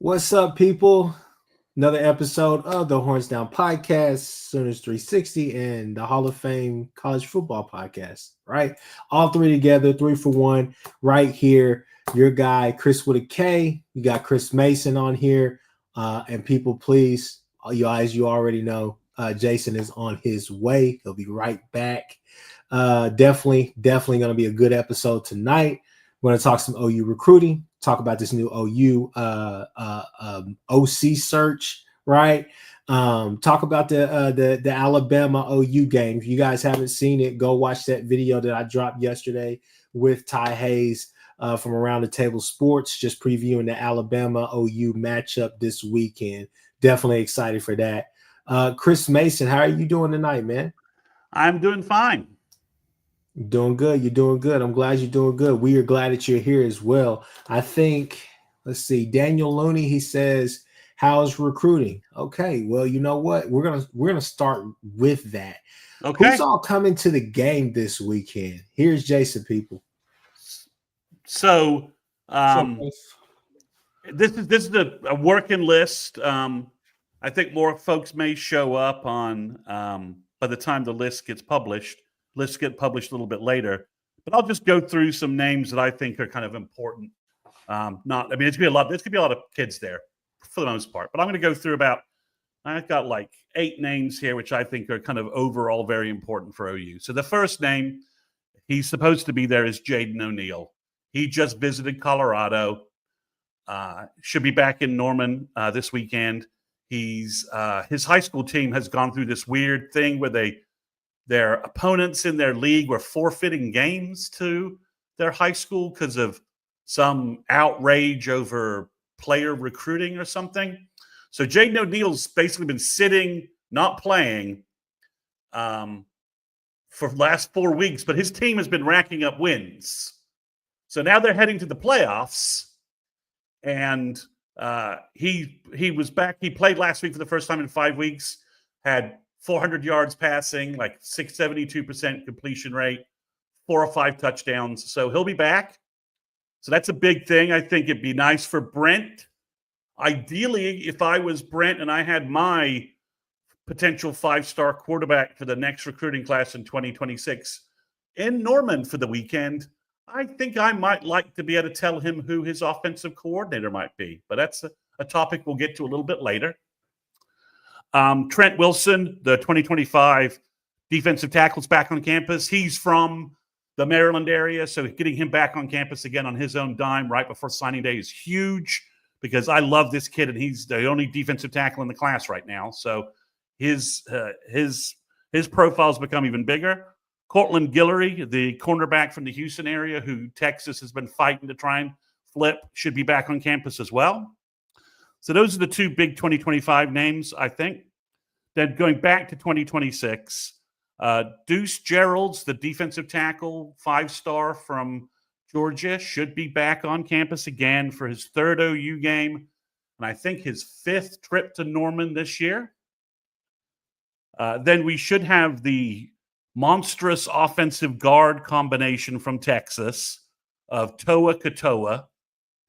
What's up, people? Another episode of the Horns Down Podcast, Sooners 360, and the Hall of Fame College Football Podcast, right? All three together, 3-for-1, right here. Your guy, Kchris with a K. You got Chris Mason on here. And people, please, as you already know, Jason is on his way. He'll be right back. Definitely going to be a good episode tonight. We're going to talk some OU recruiting, talk about this new OU OC search, right? Talk about the Alabama OU game. If you guys haven't seen it, go watch that video that I dropped yesterday with Ty Hayes from Around the Table Sports, just previewing the Alabama OU matchup this weekend. Definitely excited for that. Chris Mason, how are you doing tonight, man? I'm doing fine. You're doing good. You're doing good. I'm glad you're doing good. We are glad that you're here as well. I think, let's see, Daniel Looney, he says, how's recruiting? Okay, well, you know what? We're gonna start with that. Okay. Who's all coming to the game this weekend? Here's Jason, people. So this is a working list. I think more folks may show up on by the time the list gets published. Lists get published a little bit later, but I'll just go through some names that I think are kind of important. It's gonna be a lot. There's gonna be a lot of kids there for the most part, but I'm going to go through I've got like 8 names here, which I think are kind of overall very important for OU. So the first name, he's supposed to be there, is Jaden O'Neal. He just visited Colorado. Should be back in Norman this weekend. His high school team has gone through this weird thing where their opponents in their league were forfeiting games to their high school because of some outrage over player recruiting or something. So Jaden O'Neal's basically been sitting, not playing for the last 4 weeks, but his team has been racking up wins. So now they're heading to the playoffs, and he was back. He played last week for the first time in 5 weeks, had 400 yards passing, like 72% completion rate, 4 or 5 touchdowns. So he'll be back. So that's a big thing. I think it'd be nice for Brent. Ideally, if I was Brent and I had my potential 5-star quarterback for the next recruiting class in 2026 in Norman for the weekend, I think I might like to be able to tell him who his offensive coordinator might be. But that's a topic we'll get to a little bit later. Trent Wilson, the 2025 defensive tackle, is back on campus. He's from the Maryland area, so getting him back on campus again on his own dime right before signing day is huge because I love this kid, and he's the only defensive tackle in the class right now. So his profile's become even bigger. Cortland Guillory, the cornerback from the Houston area, who Texas has been fighting to try and flip, should be back on campus as well. So those are the 2 big 2025 names, I think. Then going back to 2026, Deuce Gerald's, the defensive tackle, 5-star from Georgia, should be back on campus again for his 3rd OU game, and I think his 5th trip to Norman this year. Then we should have the monstrous offensive guard combination from Texas of Toa Katoa,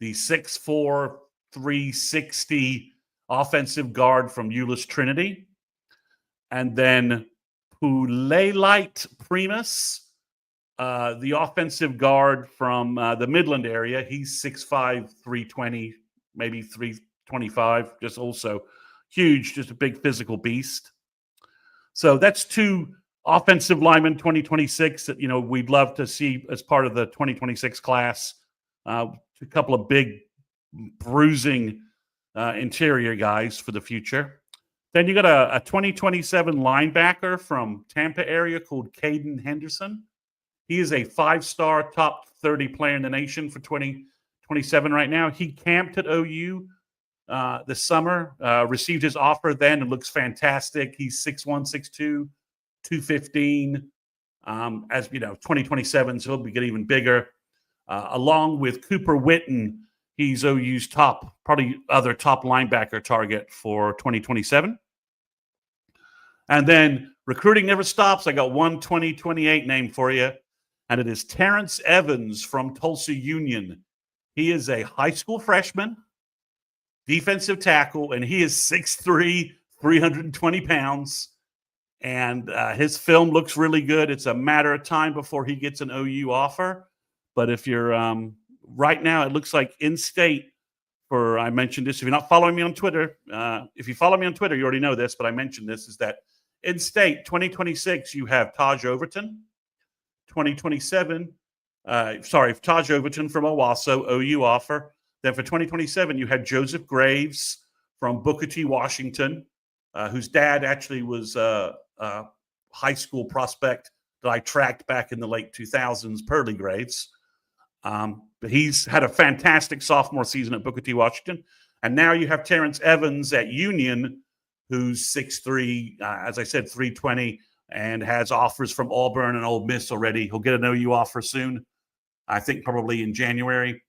the 6'4", 360 offensive guard from Euless Trinity. And then Pulelite Primus, the offensive guard from the Midland area. He's 6'5", 320, maybe 325, just also huge, just a big physical beast. So that's 2 offensive linemen 2026 that, we'd love to see as part of the 2026 class. A couple of big bruising interior guys for the future. Then you got a 2027 linebacker from Tampa area called Caden Henderson. He is a 5-star top 30 player in the nation for 2027 right now. He camped at OU this summer, received his offer then, and looks fantastic. He's 6'1", 6'2", 215. As 2027, so he'll be getting even bigger. Along with Cooper Witten, he's OU's probably other top linebacker target for 2027. And then recruiting never stops. I got one 2028 name for you, and it is Terrence Evans from Tulsa Union. He is a high school freshman, defensive tackle, and he is 6'3", 320 pounds. And his film looks really good. It's a matter of time before he gets an OU offer. But if you're right now, it looks like in-state for, I mentioned this, if you're not following me on Twitter, if you follow me on Twitter, you already know this, but I mentioned this, is that in-state 2026, you have Taj Overton. 2027, Taj Overton from Owasso, OU offer. Then for 2027, you had Joseph Graves from Booker T. Washington, whose dad actually was a high school prospect that I tracked back in the late 2000s, Pearly Graves. But he's had a fantastic sophomore season at Booker T. Washington. And now you have Terrence Evans at Union, who's 6'3", as I said, 320, and has offers from Auburn and Ole Miss already. He'll get an OU offer soon, I think probably in January,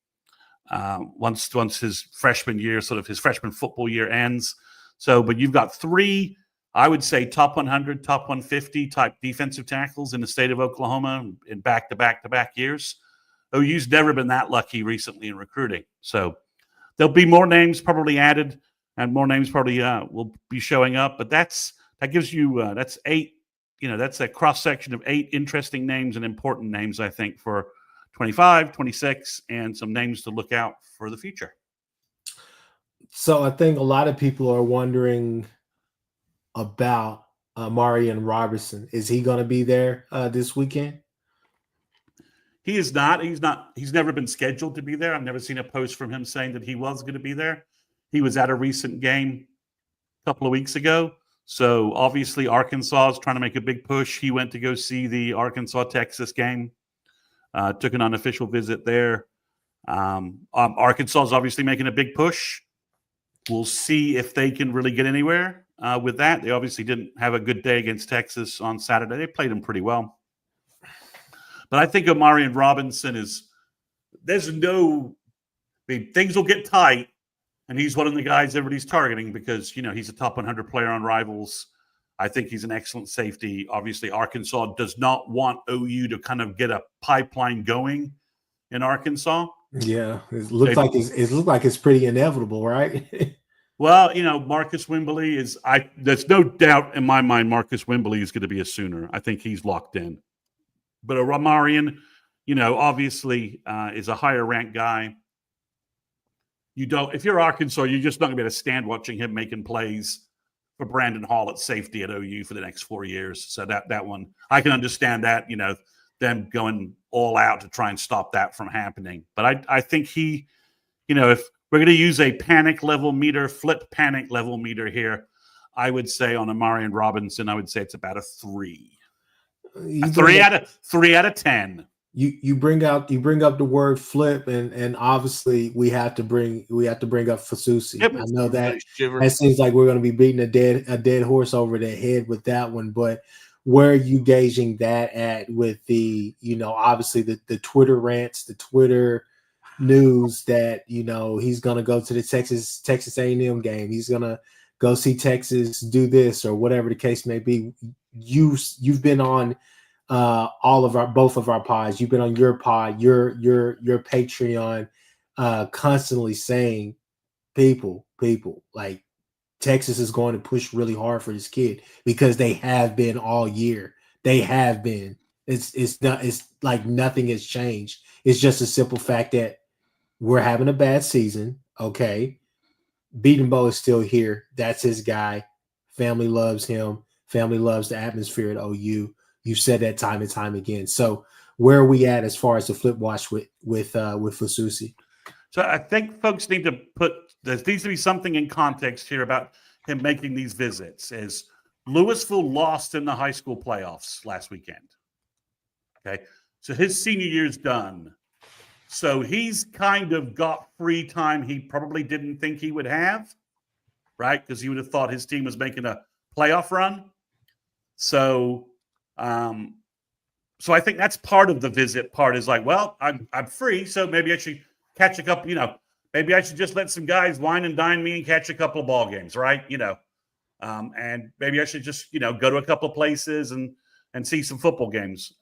once his freshman year, sort of his freshman football year ends. So, but you've got three, I would say, top 100, top 150 type defensive tackles in the state of Oklahoma in back-to-back years. OU's never been that lucky recently in recruiting. So there'll be more names probably added, and more names probably will be showing up. But that gives you that's 8. That's a cross-section of 8 interesting names and important names, I think, for 25, 26, and some names to look out for the future. So I think a lot of people are wondering about Marion Robertson. Is he going to be there this weekend? He is not. He's never been scheduled to be there. I've never seen a post from him saying that he was going to be there. He was at a recent game a couple of weeks ago. So obviously Arkansas is trying to make a big push. He went to go see the Arkansas-Texas game, took an unofficial visit there. Arkansas is obviously making a big push. We'll see if they can really get anywhere with that. They obviously didn't have a good day against Texas on Saturday. They played them pretty well. But I think Omarion Robinson things will get tight. And he's one of the guys everybody's targeting because, he's a top 100 player on Rivals. I think he's an excellent safety. Obviously, Arkansas does not want OU to kind of get a pipeline going in Arkansas. Yeah, it looks like it's pretty inevitable, right? Well, Marcus Wimberly there's no doubt in my mind Marcus Wimberly is going to be a Sooner. I think he's locked in. But a Ramarian, obviously is a higher ranked guy. If you're Arkansas, you're just not going to be able to stand watching him making plays for Brandon Hall at safety at OU for the next 4 years. So that one, I can understand that, them going all out to try and stop that from happening. But I think he, if we're going to use a flip panic level meter here, I would say on Omarion Robinson, I would say it's about a 3. A 3 out of 10. You bring up the word flip, and obviously we have to bring up Fasusi. Yep, I know that seems like we're going to be beating a dead horse over the head with that one, but where are you gauging that at with the obviously the Twitter rants, the Twitter news that he's going to go to the Texas A&M game, he's going to go see Texas do this or whatever the case may be. You've been on both of our pods. You've been on your pod, your Patreon, constantly saying people like Texas is going to push really hard for this kid because they have been all year. They have been. It's like nothing has changed. It's just a simple fact that we're having a bad season. Okay, Beatonbow is still here. That's his guy. Family loves him. Family loves the atmosphere at OU. You've said that time and time again. So where are we at as far as the flip watch with Fasusi? So I think folks need to there needs to be something in context here about him making these visits. As Louisville lost in the high school playoffs last weekend. Okay. So his senior year's done. So he's kind of got free time he probably didn't think he would have, right? Because he would have thought his team was making a playoff run. So I think that's part of the visit part is like, well, I'm free, so maybe I should catch a couple, maybe I should just let some guys wine and dine me and catch a couple of ball games, right? And maybe I should just, go to a couple of places and see some football games.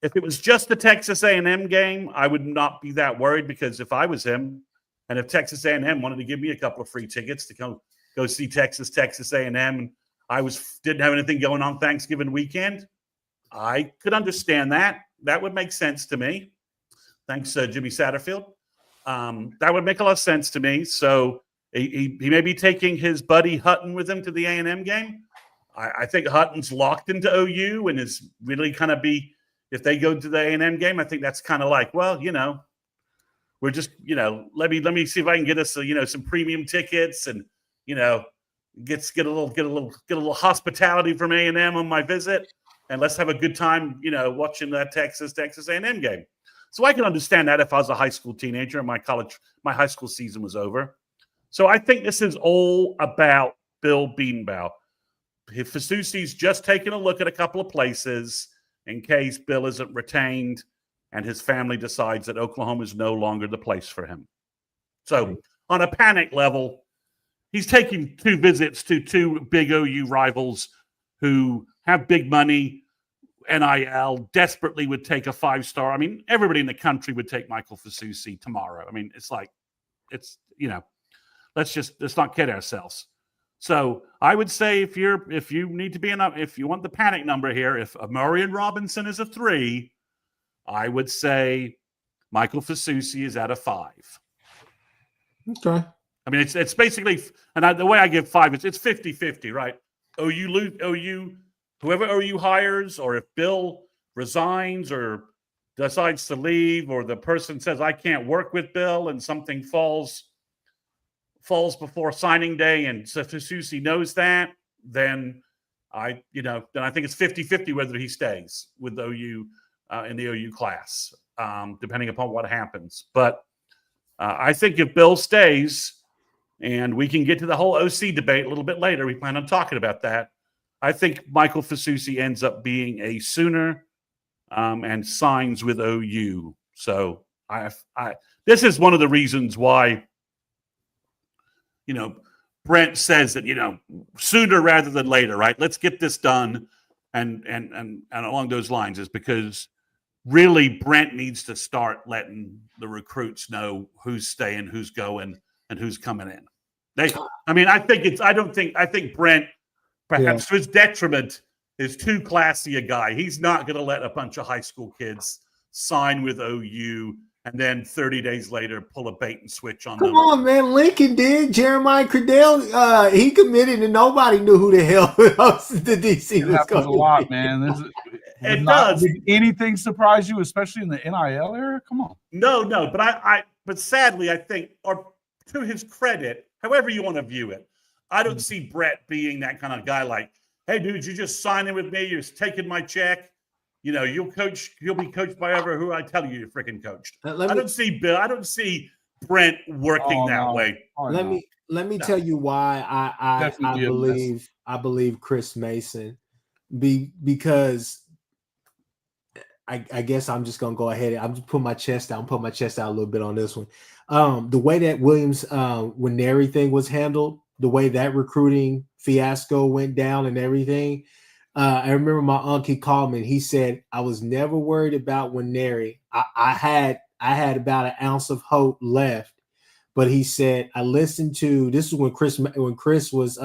If it was just the Texas A&M game, I would not be that worried because if I was him, And if Texas A&M wanted to give me a couple of free tickets to go see Texas A&M, and I didn't have anything going on Thanksgiving weekend, I could understand that. That would make sense to me. Thanks, Jimmy Satterfield. That would make a lot of sense to me. So he may be taking his buddy Hutton with him to the A&M game. I think Hutton's locked into OU and is really kind of if they go to the A&M game, I think that's kind of like, well, we're just, let me see if I can get us, some premium tickets and, get a little hospitality from A&M on my visit, and let's have a good time, watching that Texas A&M game. So I can understand that if I was a high school teenager and my high school season was over. So I think this is all about Bill Bedenbaugh. Fasusi's just taking a look at a couple of places in case Bill isn't retained and his family decides that Oklahoma is no longer the place for him. So on a panic level, he's taking 2 visits to 2 big OU rivals who have big money. NIL desperately would take a 5-star. I mean, everybody in the country would take Michael Fasusi tomorrow. I mean, let's not kid ourselves. So I would say if you want the panic number here, if Amarian Robinson is a 3, I would say Michael Fasusi is at a 5. Okay. I mean, it's basically, and the way I give 5, it's 50-50, right? OU, whoever OU hires, or if Bill resigns or decides to leave, or the person says, I can't work with Bill, and something falls before signing day, and Fasusi knows that, then I think it's 50-50 whether he stays with OU in the OU class, depending upon what happens. But I think if Bill stays, and we can get to the whole OC debate a little bit later, we plan on talking about that, I think Michael Fasusi ends up being a Sooner and signs with OU. So this is one of the reasons why, Brent says that, sooner rather than later, right? Let's get this done. And along those lines is because really Brent needs to start letting the recruits know who's staying, who's going, and who's coming in. I think Brent, perhaps to his detriment, is too classy a guy. He's not going to let a bunch of high school kids sign with OU and then 30 days later pull a bait and switch on them. Come on, man. Lincoln did. Jeremiah Cradell, he committed and nobody knew who the hell the DC was going to be. A lot, man. Did anything surprise you, especially in the NIL era? Come on. No. But sadly, I think, or to his credit, however you want to view it, I don't see Brett being that kind of guy like, hey, dude, you just signing with me. You're taking my check. You'll be coached by who I tell you freaking coached. I don't see Brent working that way. Let me tell you why I believe Kchris Mason, because I guess I'm just gonna go ahead and I'm just put my chest out a little bit on this one. The way that Williams when everything was handled, the way that recruiting fiasco went down and everything. I remember my uncle called me and he said, I was never worried about Winery. I had about an ounce of hope left, but he said, I listened to, this is when Kchris was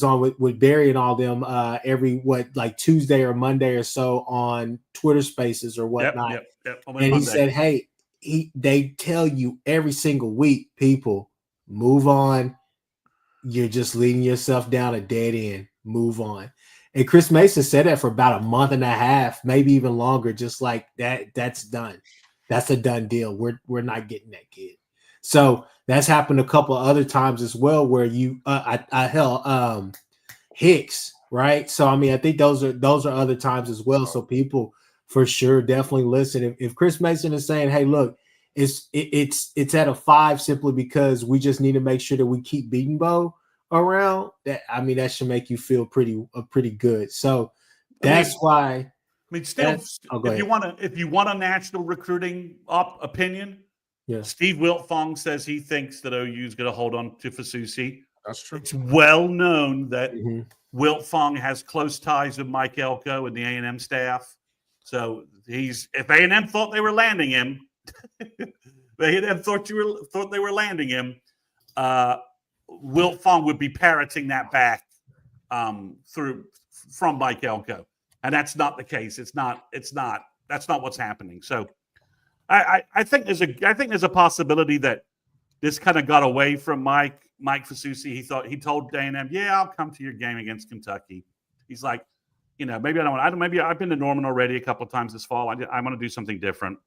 on with Barry and all them every Tuesday or Monday or so on Twitter Spaces or whatnot. Yep. And he said, hey, they tell you every single week, people, move on. You're just leading yourself down a dead end. Move on. And Kchris Mason said that for about a month and a half, maybe even longer, just like that. That's done. That's a done deal. We're not getting that kid. So that's happened a couple of other times as well, where Hicks, right? So I think those are other times as well. So people for sure definitely listen. If Kchris Mason is saying, hey, look, it's at a 5 simply because we just need to make sure that we keep beating Bo around, that should make you feel pretty good. So that's why. If you want a national recruiting opinion, Steve Wiltfong says he thinks that OU is going to hold on to Fasusi. That's true. It's well known that Wiltfong has close ties with Mike Elko and the A&M staff. So if A&M thought they were landing him, they thought they were landing him. Wilt Fong would be parroting that back from Mike Elko, and that's not the case. It's not. That's not what's happening. So, I think there's a possibility that this kind of got away from Mike Fasusi. He told Dan, "Yeah, I'll come to your game against Kentucky." He's like, maybe I don't. Maybe I've been to Norman already a couple of times this fall. I want to do something different.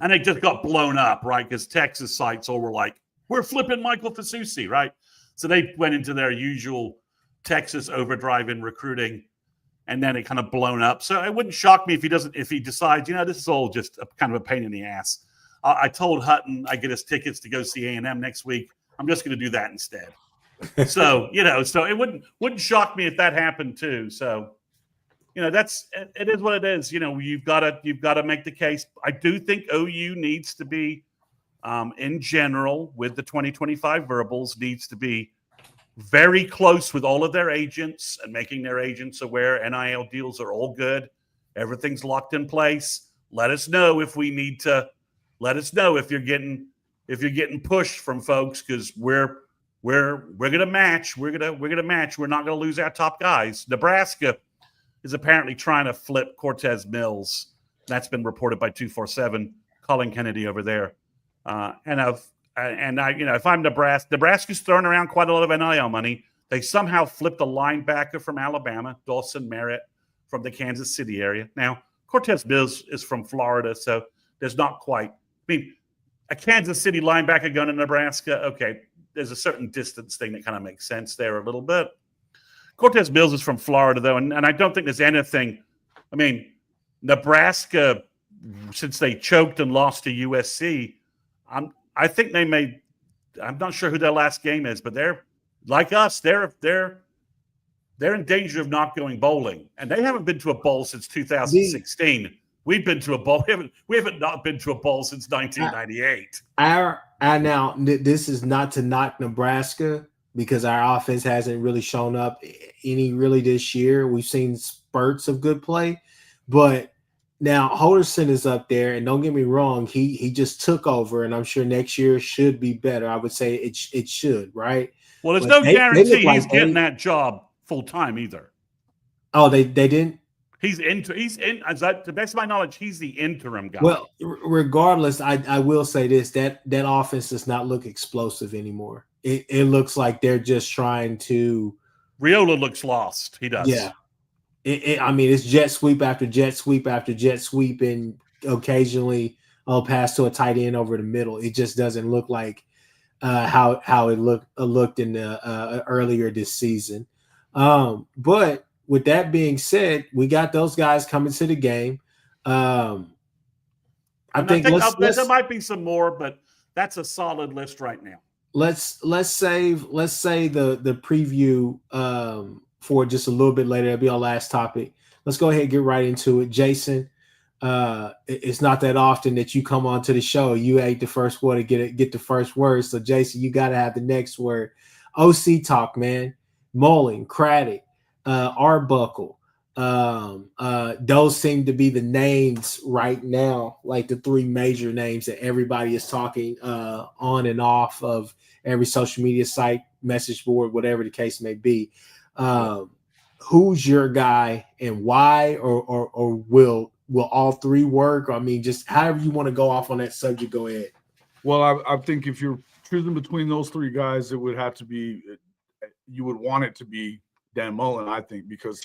And it just got blown up, right? Because Texas sites all were like, we're flipping Michael Fasusi, right? So they went into their usual Texas overdrive in recruiting, and then it kind of blown up. So it wouldn't shock me if he decides, this is all just kind of a pain in the ass. I told Hutton I get his tickets to go see A&M next week. I'm just going to do that instead. So, so it wouldn't shock me if that happened too. So, it is what it is. You've got to make the case. I do think OU needs to be, in general, with the 2025 verbals, needs to be very close with all of their agents and making their agents aware NIL deals are all good. Everything's locked in place. Let us know if we need to. Let us know if you're getting pushed from folks, because we're gonna match. We're gonna match. We're not gonna lose our top guys. Nebraska is apparently trying to flip Cortez Mills. That's been reported by 247, Colin Kennedy over there. If I'm Nebraska's throwing around quite a lot of NIL money. They somehow flipped a linebacker from Alabama, Dawson Merritt, from the Kansas City area. Now, Cortez Mills is from Florida, so there's not quite. A Kansas City linebacker going to Nebraska, okay, there's a certain distance thing that kind of makes sense there a little bit. Cortez Mills is from Florida, though, and I don't think there's anything. Nebraska, since they choked and lost to USC, I think they may. I'm not sure who their last game is, but they're like us. They're in danger of not going bowling, and they haven't been to a bowl since 2016. We've been to a bowl. We haven't not been to a bowl since 1998. Now this is not to knock Nebraska, because our offense hasn't really shown up any really this year. We've seen spurts of good play, but now Holderson is up there, and don't get me wrong, he just took over, and I'm sure next year should be better. I would say it should, right? Well, there's no guarantee he's getting that job full time either. Oh, they didn't. He's in. To the best of my knowledge, he's the interim guy. Well, regardless, I will say this: that offense does not look explosive anymore. It looks like they're just trying to. Riola looks lost. He does. Yeah. It's jet sweep after jet sweep after jet sweep, and occasionally a pass to a tight end over the middle. It just doesn't look like how it looked in the earlier this season. But with that being said, we got those guys coming to the game. I think there might be some more, but that's a solid list right now. Let's say the preview for just a little bit later. That'll be our last topic. Let's go ahead and get right into it. Jason, it's not that often that you come onto the show. You ate the first word to get the first word. So Jason, you got to have the next word. OC talk, man. Mullen, Craddock, Arbuckle. Those seem to be the names right now, like the three major names that everybody is talking on and off of every social media site, message board, whatever the case may be. Who's your guy and why, or will all three work? Just however you want to go off on that subject, go ahead. Well, I think if you're choosing between those three guys, it would have to be, you would want it to be Dan Mullen, I think, because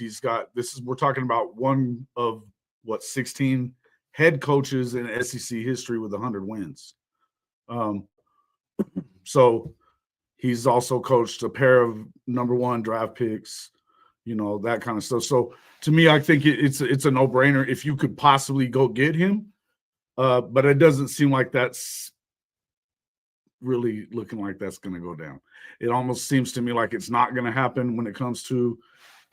we're talking about one of 16 head coaches in SEC history with 100 wins. So he's also coached a pair of number one draft picks, that kind of stuff. So to me, I think it's a no-brainer if you could possibly go get him. But it doesn't seem like that's really looking like that's going to go down. It almost seems to me like it's not going to happen when it comes to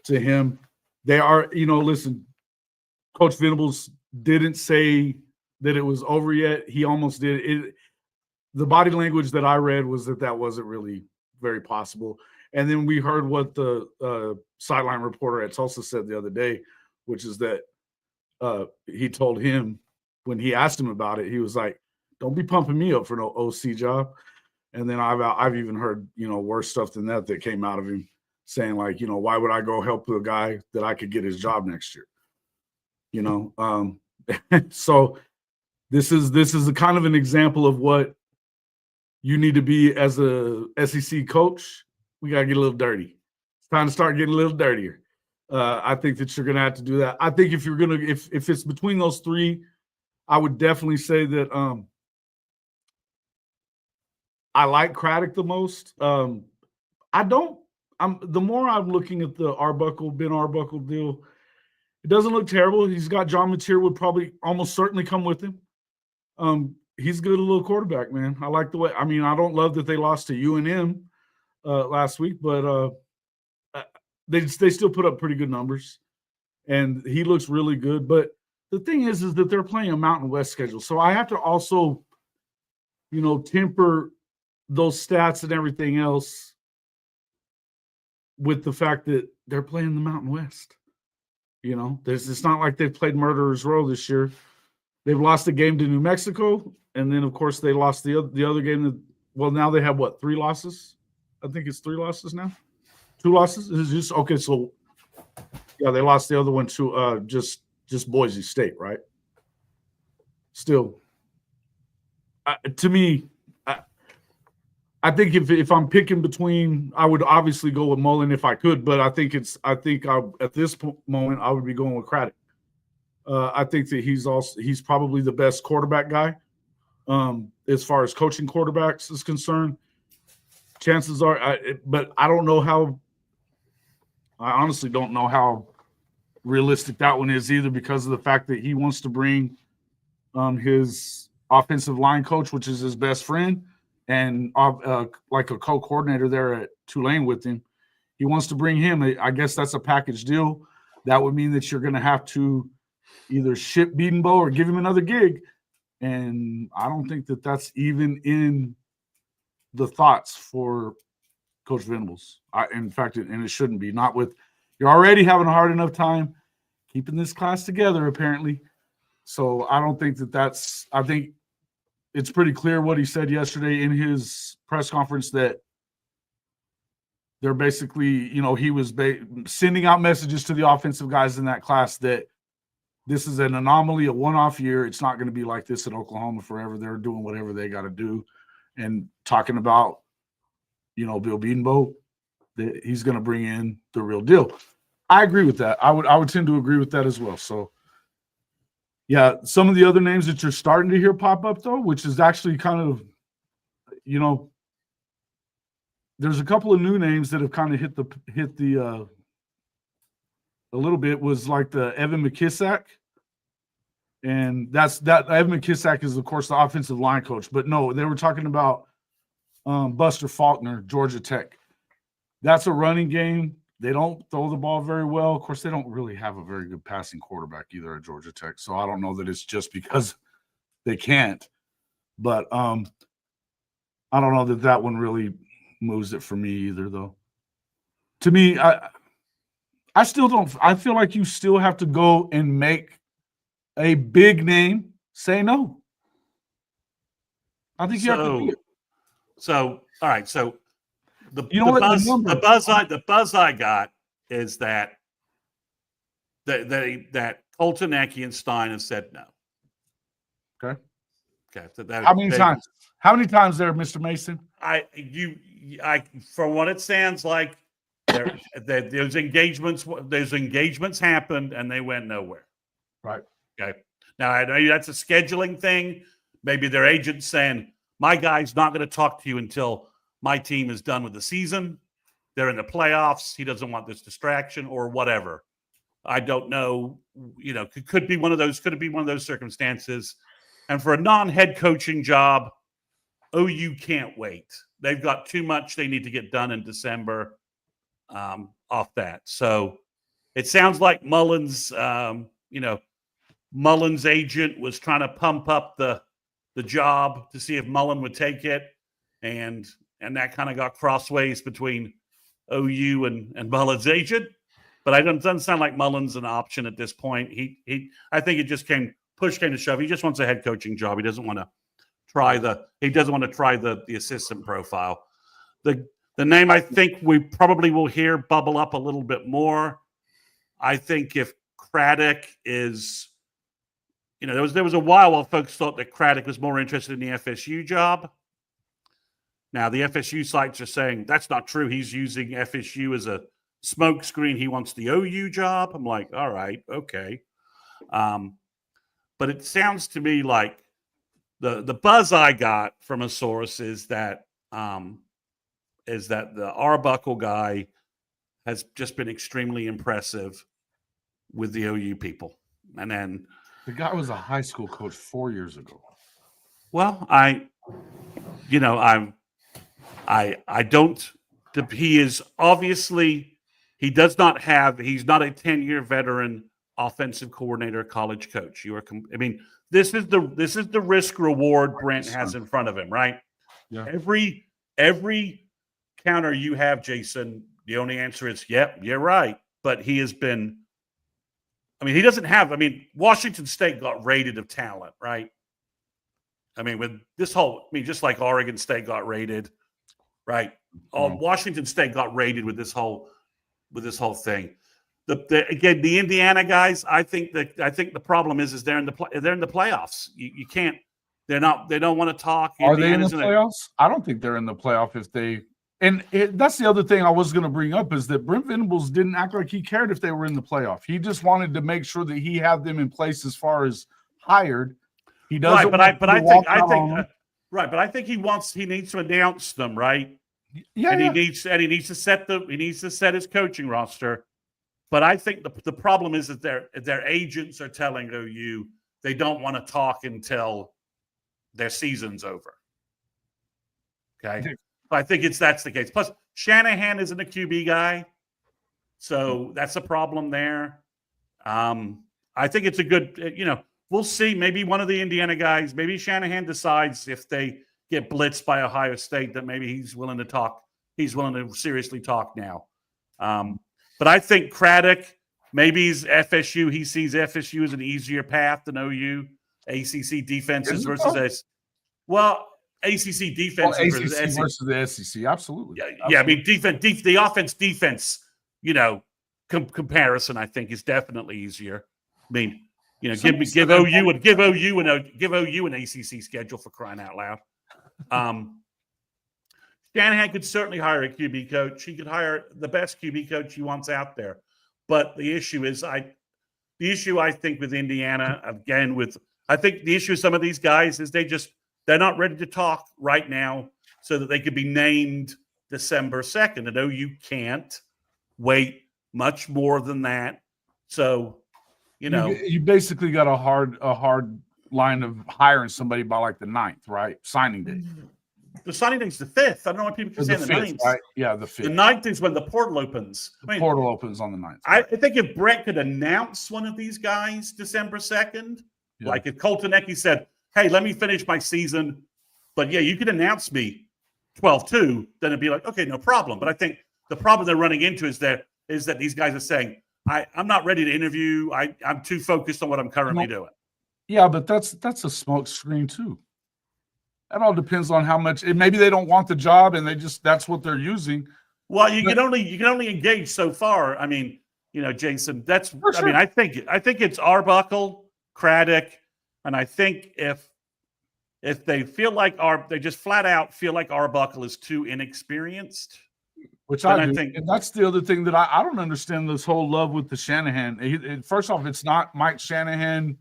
him. They are, listen, Coach Venables didn't say that it was over yet. He almost did. The body language that I read was that wasn't really very possible. And then we heard what the sideline reporter at Tulsa said the other day, which is that he told him when he asked him about it, he was like, Don't be pumping me up for no OC job. And then I've even heard, worse stuff than that came out of him, saying like, why would I go help a guy that I could get his job next year? So this is a kind of an example of what you need to be as a SEC coach. We got to get a little dirty. It's time to start getting a little dirtier. I think that you're going to have to do that. I think if you're going to, if it's between those three, I would definitely say that I like Craddock the most. The more I'm looking at the Ben Arbuckle deal, it doesn't look terrible. He's got John Mateer would probably almost certainly come with him. He's good, a little quarterback, man. I like the way. I mean, I don't love that they lost to UNM last week, but they still put up pretty good numbers, and he looks really good. But the thing is that they're playing a Mountain West schedule, so I have to also, temper those stats and everything else with the fact that they're playing the Mountain West. It's not like they've played Murderers Row this year. They've lost a game to New Mexico, and then of course they lost the other game. Now they have 3 losses? I think it's 3 losses now. 2 losses? Is just okay? So yeah, they lost the other one to just Boise State, right? Still, to me, I think if I'm picking between, I would obviously go with Mullen if I could, but at this moment I would be going with Craddock. I think that he's probably the best quarterback guy as far as coaching quarterbacks is concerned. Chances are, but I don't know how. I honestly don't know how realistic that one is either, because of the fact that he wants to bring his offensive line coach, which is his best friend, and like a co-coordinator there at Tulane with him. He wants to bring him. I guess that's a package deal. That would mean that you're going to have to either ship Bedenbaugh or give him another gig. And I don't think that that's even in the thoughts for Coach Venables. In fact, it shouldn't be. Not with – you're already having a hard enough time keeping this class together, apparently. So I don't think that's – I think it's pretty clear what he said yesterday in his press conference, that they're basically, he was sending out messages to the offensive guys in that class that this is an anomaly, a one-off year. It's not going to be like this in Oklahoma forever. They're doing whatever they got to do, and talking about, Bill Bedenbaugh, that he's going to bring in the real deal. I agree with that. I would tend to agree with that as well. So, yeah, some of the other names that you're starting to hear pop up, though, which is actually kind of, there's a couple of new names that have kind of hit the a little bit, was like the Evan McKissack. And that Evan McKissack is, of course, the offensive line coach. But no, they were talking about Buster Faulkner, Georgia Tech. That's a running game. They don't throw the ball very well. Of course, they don't really have a very good passing quarterback either at Georgia Tech. So I don't know that it's just because they can't. But I don't know that one really moves it for me either, though. To me, I still don't – I feel like you still have to go and make a big name say no. I think you have to do it. So, all right. So the buzz I got is that Colton Ecke and Stein have said no. Okay. So how many times? How many times there, Mr. Mason? For what it sounds like, those engagements happened and they went nowhere. Right. Okay. Now I know that's a scheduling thing. Maybe their agent's saying, my guy's not going to talk to you until my team is done with the season. They're in the playoffs. He doesn't want this distraction or whatever. I don't know. Could be one of those. Could it be one of those circumstances? And for a non-head coaching job, OU can't wait. They've got too much they need to get done in December off that. So it sounds like Mullen's agent was trying to pump up the job to see if Mullen would take it. And that kind of got crossways between OU and Mullen's agent. But it doesn't sound like Mullen's an option at this point. I think it just push came to shove. He just wants a head coaching job. He doesn't want to try the assistant profile. The name I think we probably will hear bubble up a little bit more. I think if Craddock is, there was a while folks thought that Craddock was more interested in the FSU job. Now the FSU sites are saying that's not true. He's using FSU as a smokescreen. He wants the OU job. I'm like, all right, okay. But it sounds to me like the buzz I got from a source is that the Arbuckle guy has just been extremely impressive with the OU people. And then the guy was a high school coach 4 years ago. Well, I don't. He is obviously he's not a 10-year veteran offensive coordinator, college coach. This is the risk reward Brent has in front of him, right? Yeah. Every counter you have, Jason, the only answer is, yep, you're right. But he has been. He doesn't have. Washington State got raided of talent, right? With this whole, just like Oregon State got raided, right? Washington State got raided with this whole thing. Again, the Indiana guys, I think the problem is they're in the playoffs. You can't. They don't want to talk. Are they in the playoffs? I don't think they're in the playoff if they. And that's the other thing I was going to bring up is that Brent Venables didn't act like he cared if they were in the playoff. He just wanted to make sure that he had them in place as far as hired. He doesn't. Right, but I think he needs to announce them, right? Yeah. And he needs to set his coaching roster. But I think the problem is that their agents are telling OU they don't want to talk until their season's over. Okay. I think that's the case. Plus, Shanahan isn't a QB guy, so that's a problem there. I think it's a good, we'll see. Maybe one of the Indiana guys, maybe Shanahan decides if they get blitzed by Ohio State that maybe he's willing to talk. He's willing to seriously talk now. But I think Craddock, maybe he's FSU. He sees FSU as an easier path than OU. ACC defenses versus ACC defense versus the SEC, absolutely. Yeah. The defense, comparison I think is definitely easier. Give OU an ACC schedule for crying out loud. Shanahan could certainly hire a QB coach. He could hire the best QB coach he wants out there. But the issue is, I think with Indiana I think the issue with some of these guys is they're not ready to talk right now so that they could be named December 2nd. And OU can't wait much more than that. So, you basically got a hard line of hiring somebody by like the 9th, right? Signing day. The signing date's the 5th. I don't know why people keep saying the 9th. Right? Yeah, the 5th. The 9th is when the portal opens. The portal opens on the 9th. I think if Brett could announce one of these guys December 2nd, like if Colton Ecke said, hey, let me finish my season, but you could announce me 12-2, then it'd be like, okay, no problem. But I think the problem they're running into is that these guys are saying, I'm not ready to interview. I'm too focused on what I'm currently doing. Yeah, but that's a smoke screen too. That all depends on how much. Maybe they don't want the job, and that's what they're using. Well, you can only engage so far. Jason. That's. Sure. I think it's Arbuckle, Craddock, and I think if they feel like they just flat out feel like Arbuckle is too inexperienced. Which I think, and that's the other thing that I don't understand this whole love with the Shanahan. First off, it's not Mike Shanahan,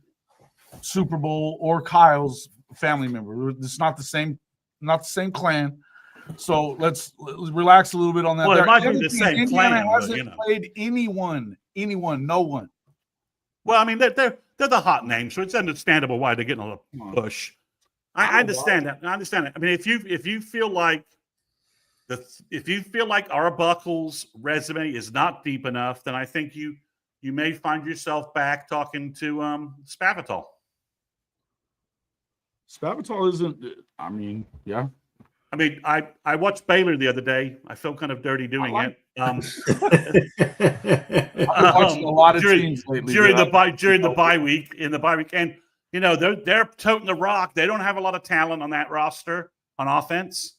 Super Bowl, or Kyle's family member. It's not the same clan. So let's relax a little bit on that. Well, it might be the same Indiana clan, hasn't played anyone, no one. Well, they're the hot names, so it's understandable why they're getting a little push. I understand that. I understand it. If you feel like Arbuckle's resume is not deep enough, then I think you may find yourself back talking to Spavital. Spavital isn't. Yeah. I watched Baylor the other day. I felt kind of dirty doing it. I've been watching a lot of teams lately during the bye week. In the bye week, and you know, they're toting the rock. They don't have a lot of talent on that roster on offense.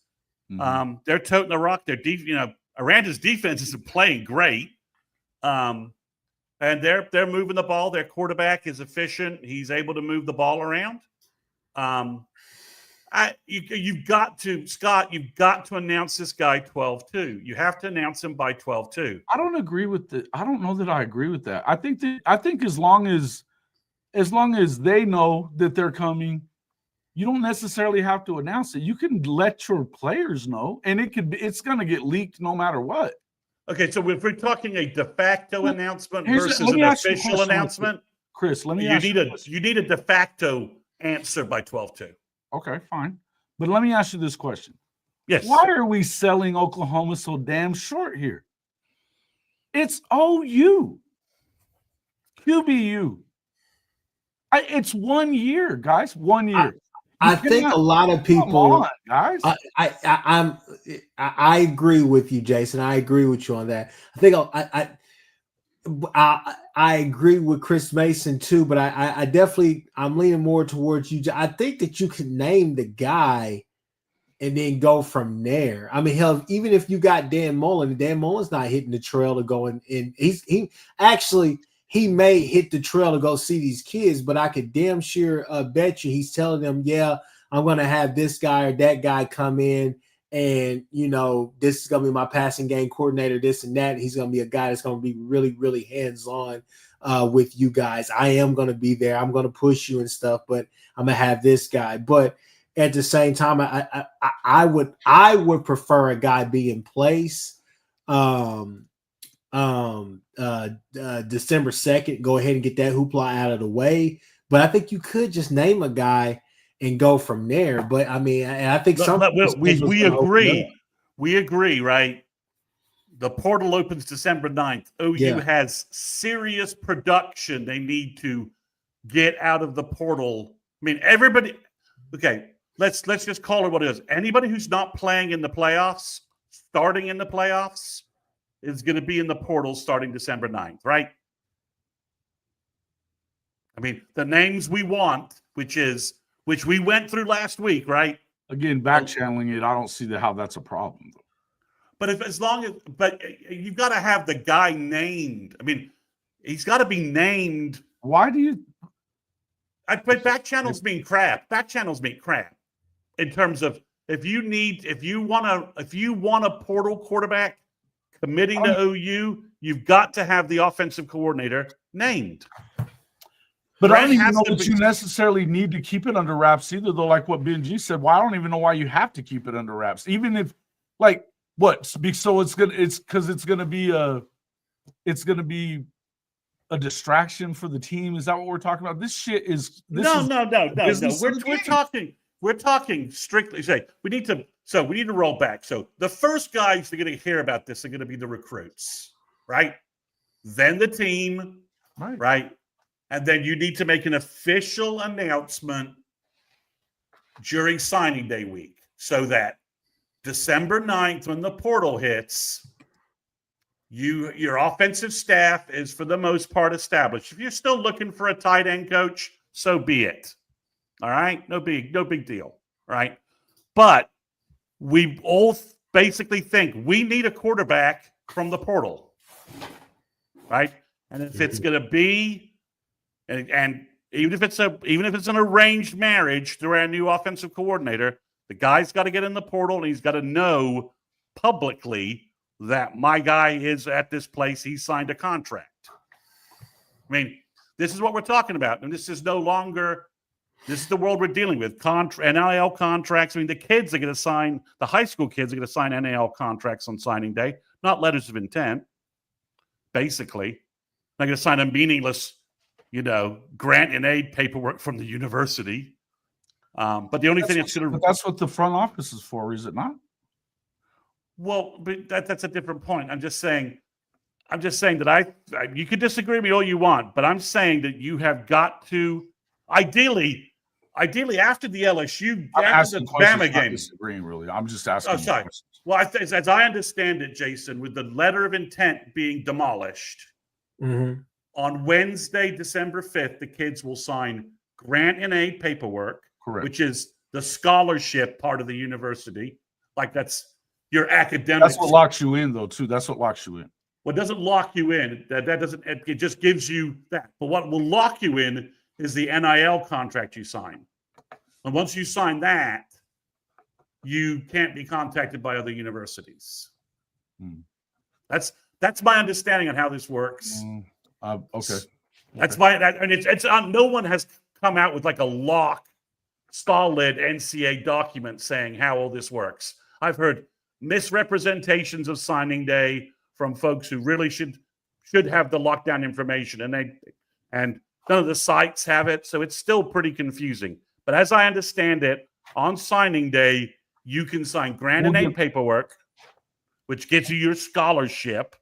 Mm-hmm. They're toting the rock. Aranda's defense isn't playing great. And they're moving the ball. Their quarterback is efficient. He's able to move the ball around. You've got to, Scott, you've got to announce this guy 12-2. You have to announce him by 12-2. I don't agree with I don't know that I agree with that. I think as long as they know that they're coming, you don't necessarily have to announce it. You can let your players know, and it's going to get leaked no matter what. Okay, so if we're talking a de facto announcement versus an official announcement, Chris, let me ask you. You need a de facto answer by 12-2. Okay, fine. But let me ask you this question. Yes. Why are we selling Oklahoma so damn short here? It's OU. QBU. It's 1 year, guys. 1 year. I think a lot of people, guys. I agree with you, Jason. I agree with you on that. I think I agree with Chris Mason too, but I'm leaning more towards you. I think that you can name the guy and then go from there. I mean, hell, even if you got Dan Mullen's not hitting the trail to go in. He may hit the trail to go see these kids, but I could damn sure bet you he's telling them, yeah, I'm going to have this guy or that guy come in and, you know, this is going to be my passing game coordinator, this and that. He's going to be a guy that's going to be really, really hands-on with you guys. I am going to be there. I'm going to push you and stuff, but I'm going to have this guy. But at the same time, I would prefer a guy be in place. December 2nd, go ahead and get that hoopla out of the way. But I think you could just name a guy and go from there. But I mean, I think we agree. We agree, right? The portal opens December 9th. OU has serious production they need to get out of the portal. I mean, everybody. Okay, let's just call it what it is. Anybody who's not playing in the playoffs, starting in the playoffs, is going to be in the portal starting December 9th, right? I mean, the names we want, which we went through last week, right? Again, back channeling it, I don't see how that's a problem. But but you've got to have the guy named. I mean, he's got to be named. Why do you? But back channels mean crap. Back channels mean crap in terms of if you want a portal quarterback committing to OU, you've got to have the offensive coordinator named. But I don't even know that you necessarily need to keep it under wraps either, though. Like what Benji said, well, I don't even know why you have to keep it under wraps, even if, like, what? So it's gonna be a distraction for the team. Is that what we're talking about? This shit is no. We're talking strictly. Say we need to roll back. So the first guys that are going to hear about this are going to be the recruits, right? Then the team, right? And then you need to make an official announcement during signing day week so that December 9th, when the portal hits, your offensive staff is for the most part established. If you're still looking for a tight end coach, so be it. All right? No big deal, right? But we all basically think we need a quarterback from the portal, right? And if it's going to be and even if it's an arranged marriage through our new offensive coordinator, the guy's got to get in the portal and he's got to know publicly that my guy is at this place. He signed a contract. I mean, this is what we're talking about, and this is the world we're dealing with. NIL contracts. I mean, the kids are going to sign. The high school kids are going to sign NIL contracts on signing day, not letters of intent. Basically, they're going to sign a meaningless, grant and aid paperwork from the university. But the only thing that's going to... That's what the front office is for, is it not? Well, but that's a different point. I'm just saying that you could disagree with me all you want, but I'm saying that you have got to, ideally after the LSU, after the Bama game. I'm disagreeing, really. I'm just asking. Oh, sorry. Well, as I understand it, Jason, with the letter of intent being demolished, on Wednesday, December 5th, the kids will sign grant and aid paperwork, Correct. which is the scholarship part of the university. Like that's your academic. That's what locks you in, though, too. That's what locks you in. What doesn't lock you in, that doesn't, it just gives you that. But what will lock you in is the NIL contract you sign. And once you sign that, you can't be contacted by other universities. That's my understanding on how this works. Okay. That's and it's no one has come out with like a lock, solid NCA document saying how all this works. I've heard misrepresentations of signing day from folks who really should have the lockdown information, and none of the sites have it, so it's still pretty confusing. But as I understand it, on signing day, you can sign grant and aid paperwork, which gets you your scholarship,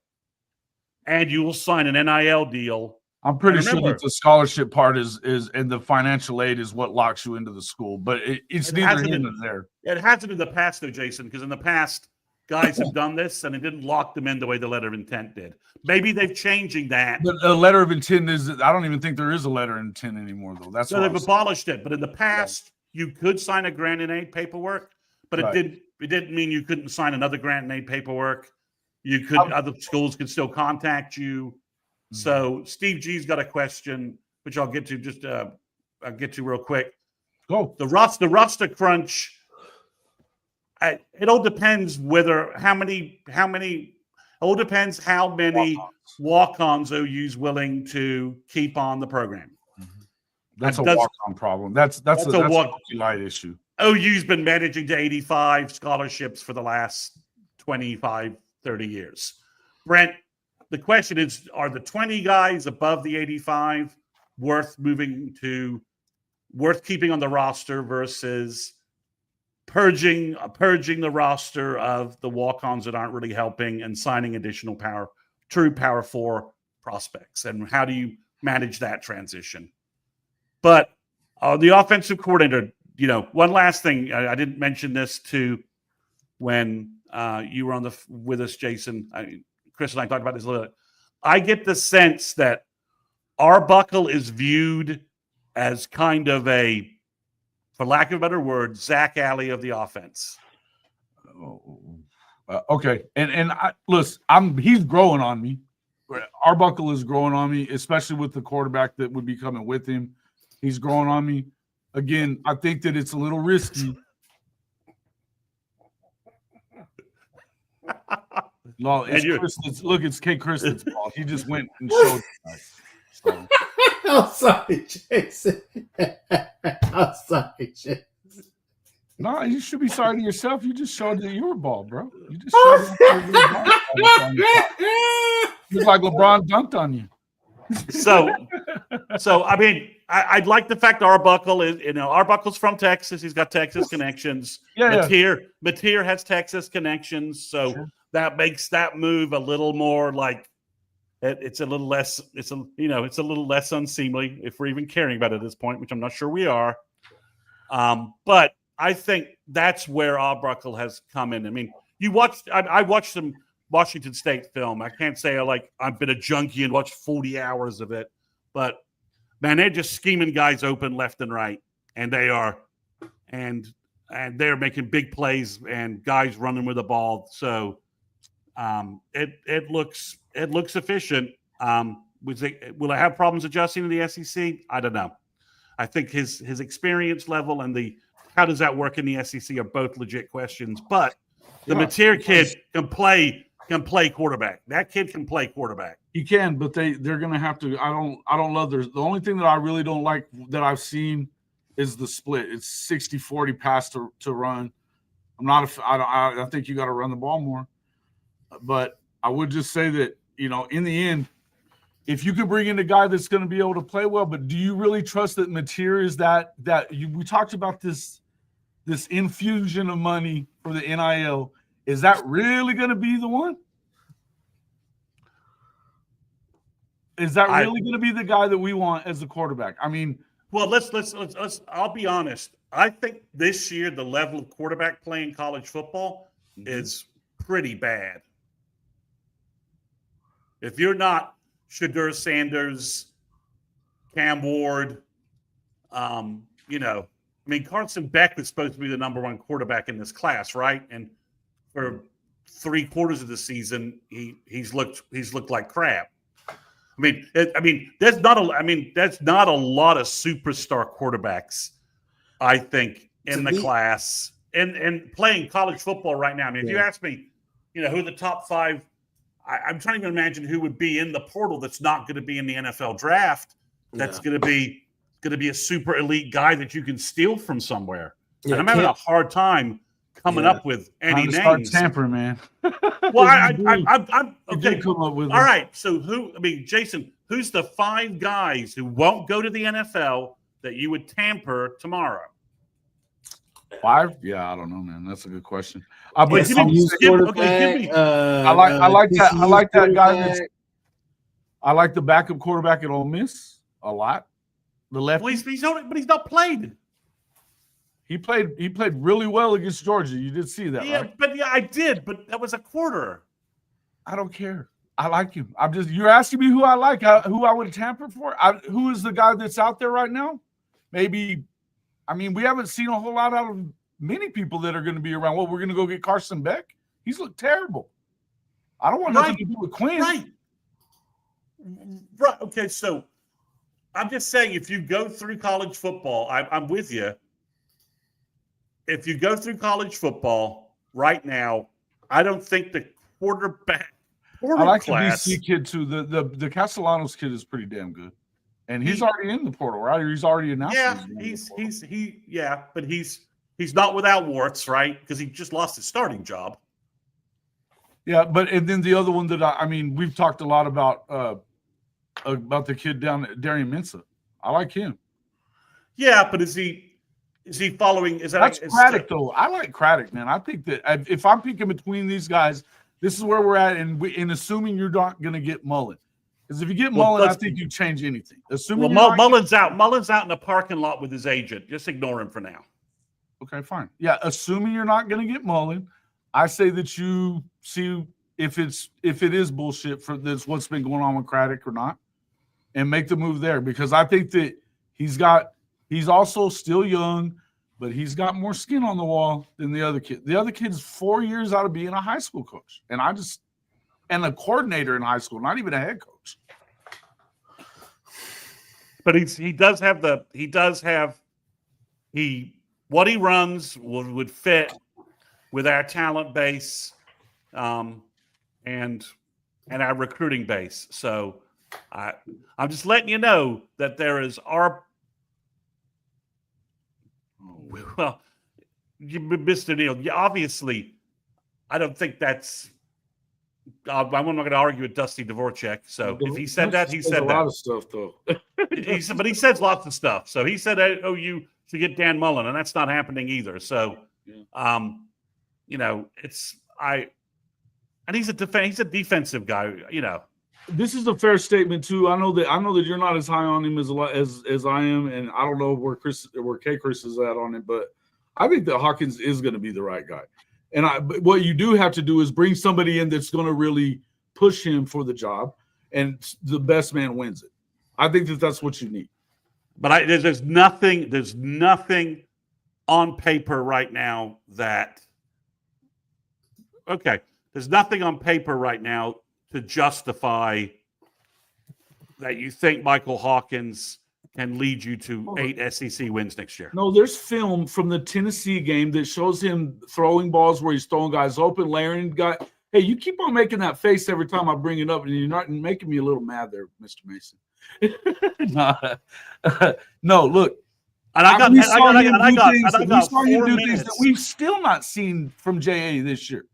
and you will sign an NIL deal. I'm pretty sure that the scholarship part is and the financial aid is what locks you into the school, but it's neither here nor there. It hasn't in the past, though, Jason, because in the past, guys have done this and it didn't lock them in the way the letter of intent did. Maybe they're changing that. But the letter of intent is, I don't even think there is a letter of intent anymore, though. That's so they've abolished it. But in the past, you could sign a grant and aid paperwork, but it didn't mean you couldn't sign another grant and aid paperwork. You could, other schools could still contact you. So Steve G's got a question, which I'll get to I'll get to real quick. Go. The roster crunch. It all depends how many walk-ons OU's willing to keep on the program. That's a walk-on problem. That's a light issue. OU's been managing to 85 scholarships for the last 25, 30 years. Brent, the question is, are the 20 guys above the 85 worth keeping on the roster versus purging the roster of the walk-ons that aren't really helping and signing additional true Power 4 prospects? And how do you manage that transition? But the offensive coordinator, one last thing, I didn't mention this too when you were with us, Jason. Kchris and I talked about this a little bit. I get the sense that Arbuckle is viewed as kind of a, for lack of a better word, Zach Alley of the offense. Okay, and listen, he's growing on me. Arbuckle is growing on me, especially with the quarterback that would be coming with him. He's growing on me. Again, I think that it's a little risky. No, it's Kchris that's ball. He just went and showed us. So. I'm sorry, Jason. I'm sorry, Jason. No, you should be sorry to yourself. You just showed that you were ball, bro. You just showed that you look like LeBron dunked on you. So I mean, I'd like the fact Arbuckle is, Arbuckle's from Texas. He's got Texas connections. Mateer has Texas connections. So that makes that move a little more like it's a little less unseemly if we're even caring about it at this point, which I'm not sure we are. But I think that's where Arbuckle has come in. I mean, I watched some Washington State film. I can't say I've been a junkie and watched 40 hours of it, but man, they're just scheming guys open left and right, and they're making big plays and guys running with the ball. So it looks efficient. Will it have problems adjusting to the SEC? I don't know. I think his experience level and how does that work in the SEC are both legit questions. But the Mateer kid can play quarterback. That kid can play quarterback. He can, but they're going to have to. I don't love the only thing that I really don't like that I've seen is the split. It's 60-40 pass to run. I think you got to run the ball more. But I would just say that, in the end, if you could bring in a guy that's going to be able to play well, but do you really trust that Mateer is we talked about this infusion of money for the NIL. Is that really going to be the one? Is that really going to be the guy that we want as the quarterback? I mean, well, let's I'll be honest. I think this year the level of quarterback play in college football is pretty bad. If you're not Shadur Sanders, Cam Ward, You know, I mean, Carson Beck was supposed to be the number one quarterback in this class, right? And for 3/4 of the season, he's looked like crap. I mean, that's not a lot of superstar quarterbacks, I think, in the class and playing college football right now. I mean, if you ask me, you know, who the top 5, I'm trying to imagine who would be in the portal that's not going to be in the NFL draft. That's going to be a super elite guy that you can steal from somewhere. Yeah, and I'm having a hard time coming up with any names. Start tampering, man. Well, I'm okay. Come up with all right. So Jason, who's the 5 guys who won't go to the NFL that you would tamper tomorrow? 5? Yeah, I don't know, man. That's a good question. I like that guy. I like the backup quarterback at Ole Miss a lot. The left. Well, but he's not played. He played really well against Georgia. You did see that, right? I did. But that was a quarter. I don't care. I like him. You're asking me who I like, who I would tamper for. Who is the guy that's out there right now? Maybe. I mean, we haven't seen a whole lot out of many people that are going to be around. Well, we're going to go get Carson Beck. He's looked terrible. I don't want nothing to do with Quinn. Right. Okay. So I'm just saying, if you go through college football, I'm with you. If you go through college football right now, I don't think the quarterback I like class, the BC kid too. The Castellanos kid is pretty damn good, and he's already in the portal, right? Or he's already announced. Yeah, but he's not without warts, right? Because he just lost his starting job. Yeah, and then the other one that I mean, we've talked a lot about the kid down at Darian Mensah. I like him. Yeah, but is he following? That's Craddock though. I like Craddock, man. I think that if I'm picking between these guys, this is where we're at, and assuming you're not going to get Mullen, because if you get Mullen, I think you change anything. Assuming Mullen's out. Mullen's out in the parking lot with his agent. Just ignore him for now. Okay, fine. Yeah, assuming you're not going to get Mullen, I say that you see if it is bullshit for this what's been going on with Craddock or not, and make the move there, because I think that he's also still young, but he's got more skin on the wall than the other kid. The other kid's 4 years out of being a high school coach, and a coordinator in high school, not even a head coach. But what he runs would fit with our talent base, and our recruiting base. So I'm just letting you know that there is well, Mr. Neal, obviously, I don't think that's. I'm not going to argue with Dusty Dvorak. So if he said that, he said a lot of stuff, though. But he says lots of stuff. So he said, "Oh, you should get Dan Mullen," and that's not happening either. So, you know, and he's a defensive guy. You know, this is a fair statement too. I know that you're not as high on him as I am, and I don't know where Kchris is at on it, but I think that Hawkins is going to be the right guy. But what you do have to do is bring somebody in that's going to really push him for the job, and the best man wins it. I think that's what you need. But there's nothing on paper right now that. Okay, there's nothing on paper right now to justify that you think Michael Hawkins can lead you to 8 SEC wins next year. No, there's film from the Tennessee game that shows him throwing balls where he's throwing guys open, layering guy. Hey, you keep on making that face every time I bring it up, and you're not making me a little mad there, Mr. Mason. No, look. And we saw him do things that we've still not seen from JA this year.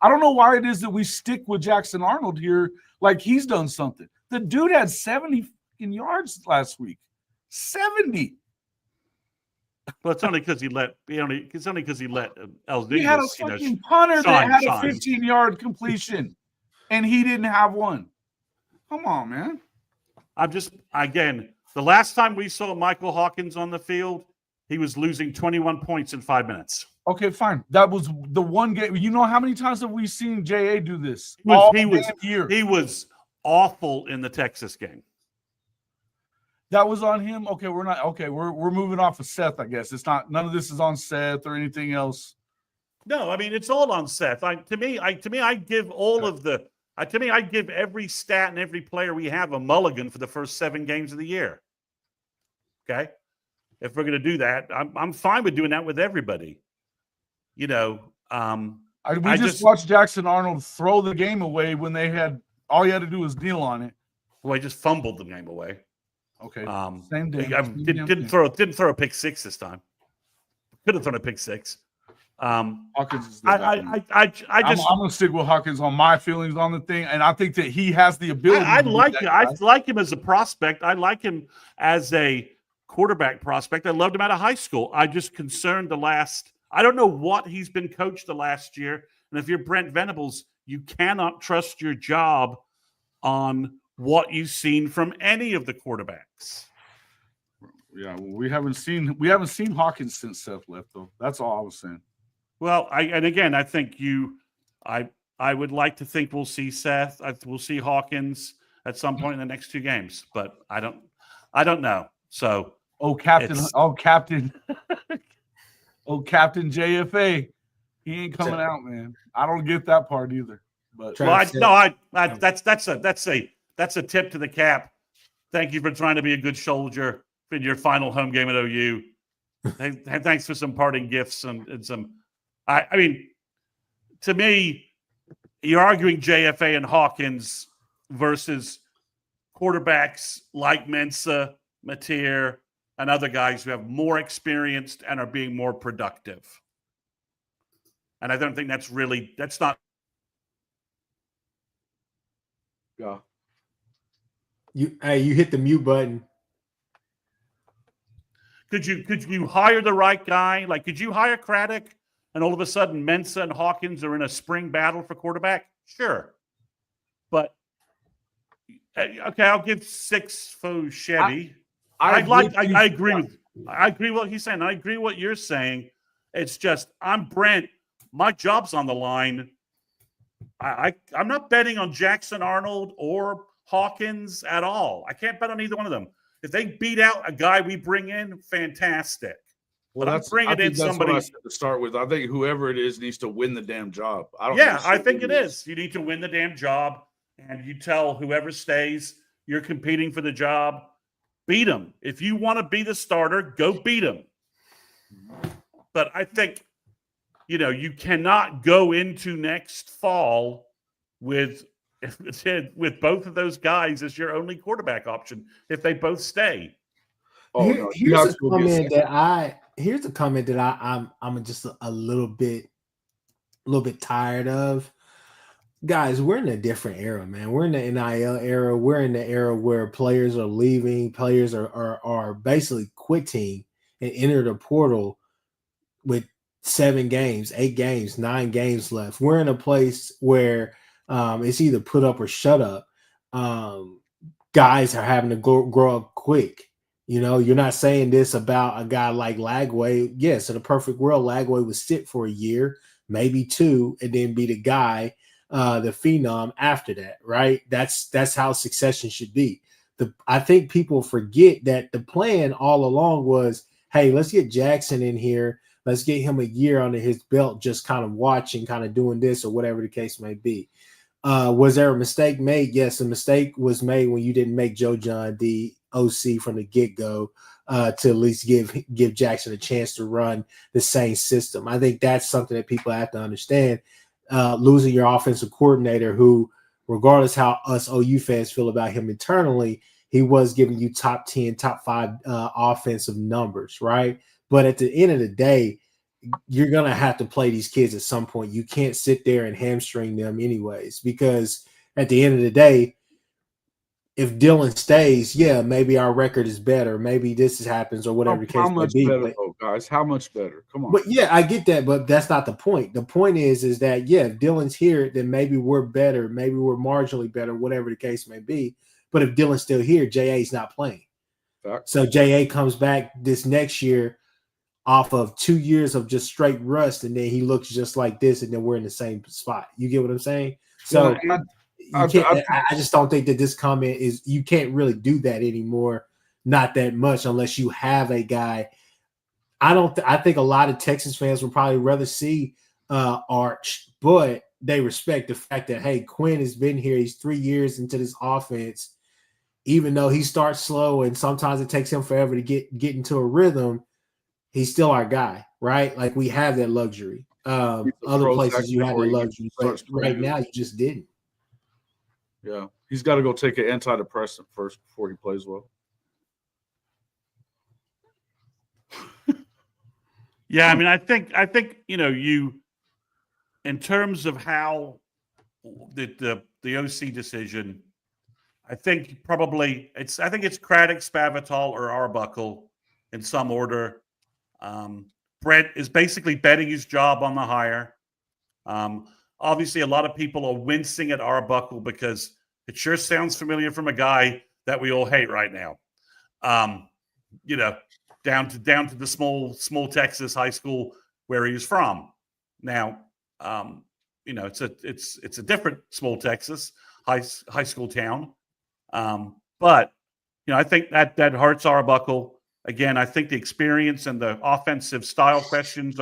I don't know why it is that we stick with Jackson Arnold here like he's done something. The dude had 70 yards last week. 70. Well, it's only because he let Elzinho. He had a fucking punter that had a 15-yard completion, and he didn't have one. Come on, man. The last time we saw Michael Hawkins on the field, he was losing 21 points in 5 minutes. Okay, fine. That was the one game. You know how many times have we seen JA do this? He was awful in the Texas game. That was on him. Okay, we're not. Okay, we're moving off of Seth. I guess it's not. None of this is on Seth or anything else. No, I mean it's all on Seth. I give all of the. To me, I give every stat and every player we have a mulligan for the first 7 games of the year. Okay, if we're going to do that, I'm fine with doing that with everybody. We just watched Jackson Arnold throw the game away when they had all you had to do was kneel on it. Well, he just fumbled the game away. Okay. Same day. Didn't throw a pick 6 this time. Could have thrown a pick 6. Hawkins is I'm gonna stick with Hawkins on my feelings on the thing, and I think that he has the ability. I like him as a prospect. I like him as a quarterback prospect. I loved him out of high school. I just concerned I don't know what he's been coached the last year. And if you're Brent Venables, you cannot trust your job on what you've seen from any of the quarterbacks. Yeah, we haven't seen Hawkins since Seth left, though. That's all I was saying. Well, I think I would like to think we'll see Seth. We'll see Hawkins at some point in the next 2 games, but I don't know. So Captain JFA, he ain't coming out, man. I don't get that part either. But that's a tip to the cap. Thank you for trying to be a good soldier in your final home game at OU. Thanks for some parting gifts and some. I mean, to me, you're arguing JFA and Hawkins versus quarterbacks like Mensa, Mateer, and other guys who have more experienced and are being more productive. And I don't think that's not. Yeah. You hit the mute button. Could you hire the right guy? Like, could you hire Craddock and all of a sudden Mensa and Hawkins are in a spring battle for quarterback? Sure. But okay, I'll give 6 for Chevy. I agree with what he's saying. I agree with what you're saying. It's just I'm Brent. My job's on the line. I'm not betting on Jackson Arnold or Hawkins at all. I can't bet on either one of them. If they beat out a guy we bring in, fantastic. Well, but that's somebody what I said to start with. I think whoever it is needs to win the damn job. I think it is. You need to win the damn job, and you tell whoever stays you're competing for the job. Beat them. If you want to be the starter, go beat them. But I think, you cannot go into next fall with both of those guys as your only quarterback option if they both stay. Here's a comment that I'm just a little bit tired of. Guys, we're in a different era, man. We're in the NIL era. We're in the era where players are leaving, players are basically quitting and enter the portal with 7 games, 8 games, 9 games left. We're in a place where it's either put up or shut up. Guys are having to grow up quick. You're not saying this about a guy like Lagway. Yes, in a perfect world, Lagway would sit for a year, maybe 2, and then be the guy, the phenom after that, right? That's how succession should be. I think people forget that the plan all along was, hey, let's get Jackson in here. Let's get him a year under his belt, just kind of watching, kind of doing this or whatever the case may be. Was there a mistake made? Yes, a mistake was made when you didn't make Joe John the OC from the get-go to at least give Jackson a chance to run the same system. I think that's something that people have to understand. Losing your offensive coordinator who, regardless how us OU fans feel about him internally, he was giving you top 10, top 5 offensive numbers, right? But at the end of the day, you're going to have to play these kids at some point. You can't sit there and hamstring them anyways, because at the end of the day, if Dylan stays, yeah, maybe our record is better. Maybe this happens or whatever the case may be. Better, though, guys? How much better? Come on. But yeah, I get that, but that's not the point. The point is that, yeah, if Dylan's here, then maybe we're better. Maybe we're marginally better, whatever the case may be. But if Dylan's still here, J.A.'s not playing. Fact. So J.A. comes back this next year off of 2 years of just straight rust, and then he looks just like this, and then we're in the same spot. You get what I'm saying? So I just don't think that this comment is – you can't really do that anymore, not that much unless you have a guy. I think a lot of Texas fans would probably rather see Arch, but they respect the fact that, hey, Quinn has been here. He's 3 years into this offense. Even though he starts slow and sometimes it takes him forever to get into a rhythm, he's still our guy, right? Like, we have that luxury. Other places you have the luxury, but right now you just didn't. Yeah, he's got to go take an antidepressant first before he plays well. Yeah, I mean, I think you, in terms of how the OC decision, I think probably it's Craddock, Spavital, or Arbuckle in some order. Brent is basically betting his job on the hire. Obviously, a lot of people are wincing at Arbuckle because it sure sounds familiar from a guy that we all hate right now. Down to the small Texas high school where he was from. Now, it's a different small Texas high school town. But I think that hurts Arbuckle. Again, I think the experience and the offensive style questions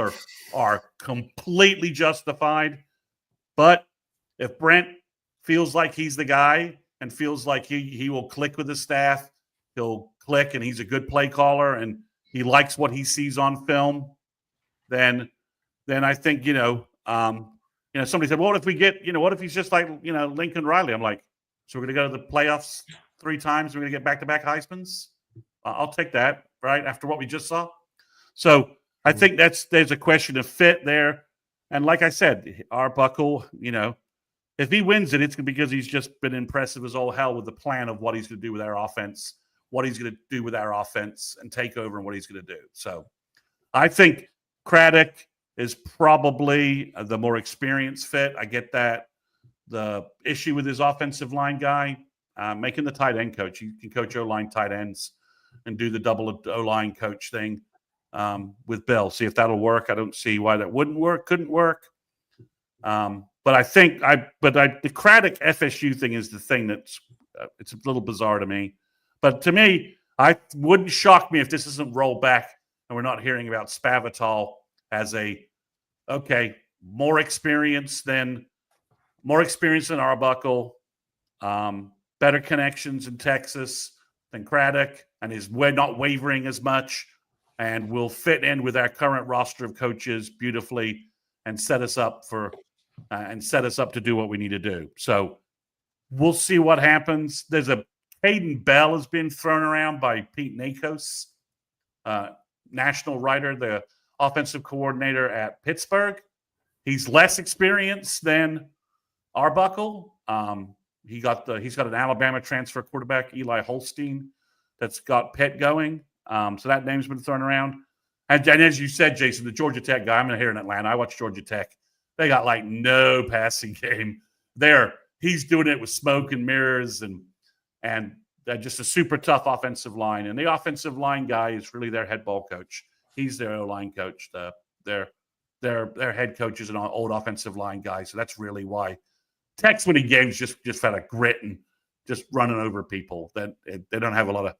are completely justified. But if Brent feels like he's the guy and feels like he will click with the staff, he'll click, and he's a good play caller and he likes what he sees on film, then I think, somebody said, well, what if we get, what if he's just like, Lincoln Riley? I'm like, so we're going to go to the playoffs 3 times. We're going to get back-to-back Heismans. I'll take that, right, after what we just saw. So I think there's a question of fit there. And like I said, Arbuckle, if he wins it, it's because he's just been impressive as all hell with the plan of what he's going to do with our offense, and take over and what he's going to do. So I think Craddock is probably the more experienced fit. I get that. The issue with his offensive line guy, making the tight end coach. You can coach O-line tight ends and do the double O-line coach thing with Bill. See if that'll work. I don't see why that couldn't work. But I think the Craddock FSU thing is the thing that's it's a little bizarre to me. But to me, I wouldn't shock me if this isn't rolled back and we're not hearing about Spavital as more experience than Arbuckle, better connections in Texas than Craddock, and is not wavering as much, and will fit in with our current roster of coaches beautifully and set us up to do what we need to do. So we'll see what happens. There's a Caden Bell has been thrown around by Pete Nakos, national writer, the offensive coordinator at Pittsburgh. He's less experienced than Arbuckle. He's got an Alabama transfer quarterback, Eli Holstein, that's got Pitt going. So that name's been thrown around. And as you said, Jason, the Georgia Tech guy, I'm here in Atlanta. I watch Georgia Tech. They got like no passing game there. He's doing it with smoke and mirrors and just a super tough offensive line. And the offensive line guy is really their head ball coach. He's their O-line coach. Their head coach is an old offensive line guy. So that's really why Tech's winning games just had a grit and just running over people. That they don't have a lot of,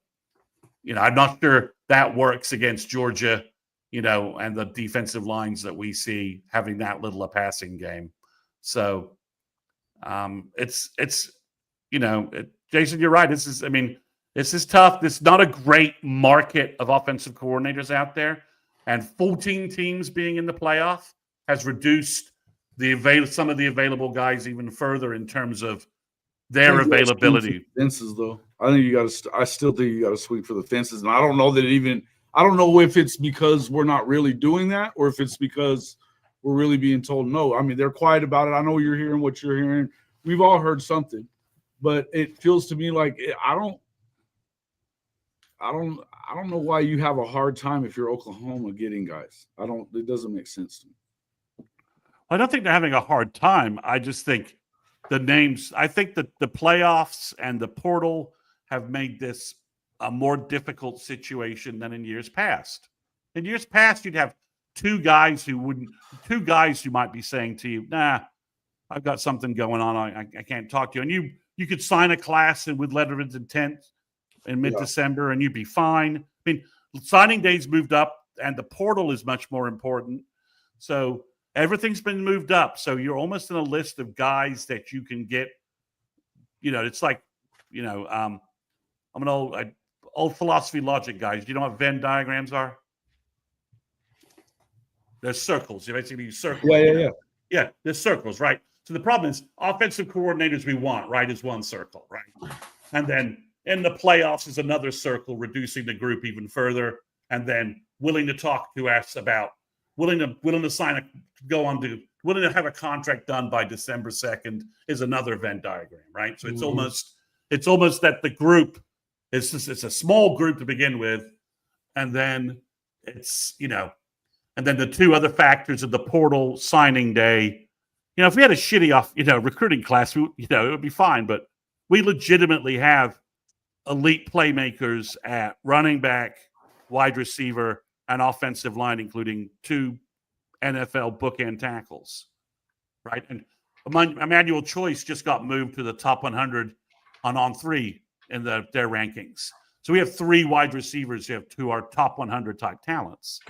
I'm not sure that works against Georgia, and the defensive lines that we see having that little a passing game. So Jason, you're right. This is tough. This is not a great market of offensive coordinators out there, and 14 teams being in the playoff has reduced some of the available guys even further in terms of their availability. Fences, though, I still think you got to swing for the fences, and I don't know if it's because we're not really doing that or if it's because we're really being told no. I mean, they're quiet about it. I know you're hearing what you're hearing. We've all heard something, but it feels to me like I don't know why you have a hard time if you're Oklahoma getting guys. It doesn't make sense to me. I don't think they're having a hard time. I just think the names, I think that the playoffs and the portal have made this a more difficult situation than in years past. In years past, you'd have two guys who might be saying to you, nah, I've got something going on. I can't talk to you. And you could sign a class and with letter of intent in mid-December, and you'd be fine. I mean, signing days moved up, and the portal is much more important. So everything's been moved up. So you're almost in a list of guys that you can get. It's like, I'm an old philosophy logic guys. Do you know what Venn diagrams are? There's circles. You basically use circles. Yeah, there's circles, right? So the problem is offensive coordinators we want, right, is one circle, right? And then in the playoffs is another circle, reducing the group even further. And then willing to talk to us about willing to sign willing to have a contract done by December 2nd is another Venn diagram, right? So it's almost that the group it's a small group to begin with, and then it's and then the two other factors of the portal signing day. If we had a shitty recruiting class, it would be fine. But we legitimately have elite playmakers at running back, wide receiver, and offensive line, including 2 NFL bookend tackles, right? And Emmanuel Choice just got moved to the top 100 on 3 in their rankings. So we have 3 wide receivers who are top 100 type talents.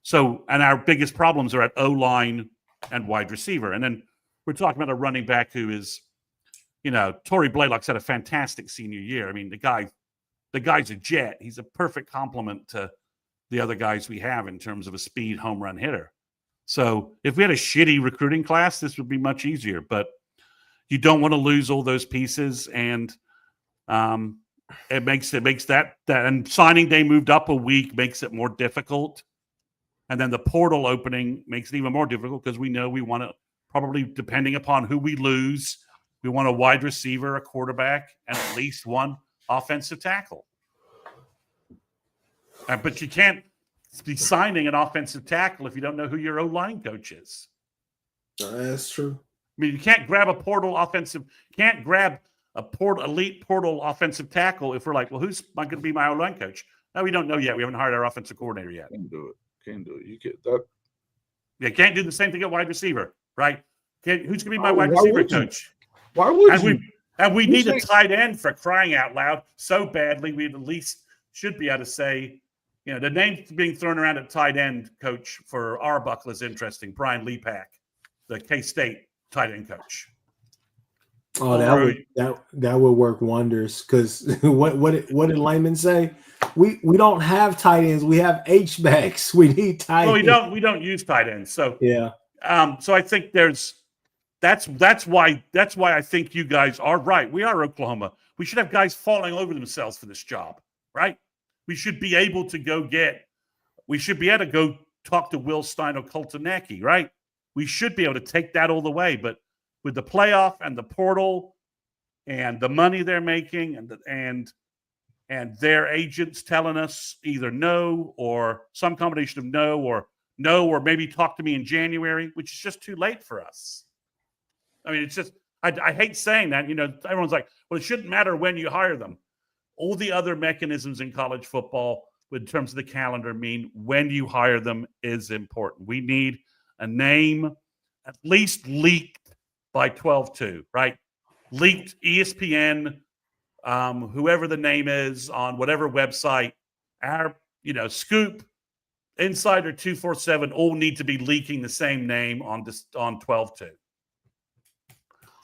So, and our biggest problems are at O-line and wide receiver. And then we're talking about a running back who is, Torrey Blaylock's had a fantastic senior year. I mean, the guy's a jet. He's a perfect complement to the other guys we have in terms of a speed home run hitter. So if we had a shitty recruiting class, this would be much easier. But you don't want to lose all those pieces, and it makes that and signing day moved up a week makes it more difficult. And then the portal opening makes it even more difficult because we know we want to probably, depending upon who we lose, we want a wide receiver, a quarterback, and at least one offensive tackle. But you can't be signing an offensive tackle if you don't know who your O-line coach is. That's true. I mean, you can't grab elite portal offensive tackle if we're like, well, who's going to be my O-line coach? No, we don't know yet. We haven't hired our offensive coordinator yet. Can't do it. You get that. You can't do the same thing at wide receiver, right? Who's going to be my wide receiver coach? Why would you? And we need a tight end, for crying out loud, so badly. We at least should be able to say, the name being thrown around at tight end coach for Arbuckle is interesting. Brian Lepak, the K-State tight end coach. Oh, that would work wonders. Because what did Layman say? We don't have tight ends. We have H-backs. We need tight ends. Well, we don't use tight ends. So yeah. So I think that's why I think you guys are right. We are Oklahoma. We should have guys falling over themselves for this job, right? We should be able to go talk to Will Stein or Colton Necky, right? We should be able to take that all the way. But with the playoff and the portal and the money they're making and their agents telling us either no or some combination of no or maybe talk to me in January, which is just too late for us. I mean, it's just, I hate saying that. Everyone's like, well, it shouldn't matter when you hire them. All the other mechanisms in college football, in terms of the calendar, mean when you hire them is important. We need a name at least leaked by 12/2, right? Leaked ESPN, whoever the name is on whatever website, our, Scoop, Insider 247 all need to be leaking the same name on 12/2.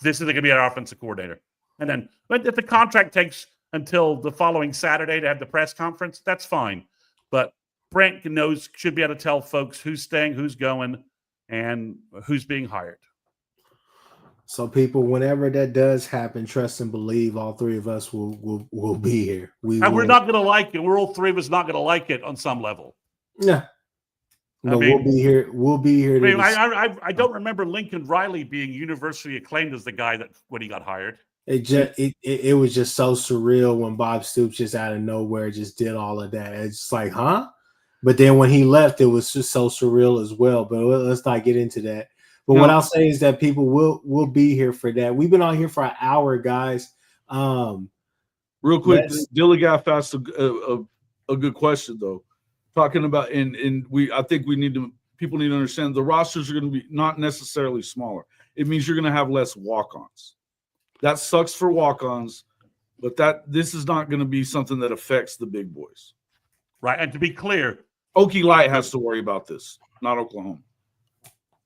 This is going to be our offensive coordinator. And then if the contract takes until the following Saturday to have the press conference, that's fine. But Brent should be able to tell folks who's staying, who's going, and who's being hired. So people, whenever that does happen, trust and believe all 3 of us will be here. We're not going to like it. We're all 3 of us not going to like it on some level. Yeah. No, we'll be here. We'll be here. I don't remember Lincoln Riley being universally acclaimed as the guy that when he got hired. It was just so surreal when Bob Stoops just out of nowhere just did all of that. It's just like, huh? But then when he left, it was just so surreal as well. But let's not get into that. But what I'll say is that people will be here for that. We've been on here for an hour, guys. Real quick, Dilly Gaff asked a good question though. Talking about I think people need to understand the rosters are going to be not necessarily smaller. It means you're going to have less walk-ons. That sucks for walk-ons. But this is not going to be something that affects the big boys. Right. And to be clear, Okie Light has to worry about this, not Oklahoma.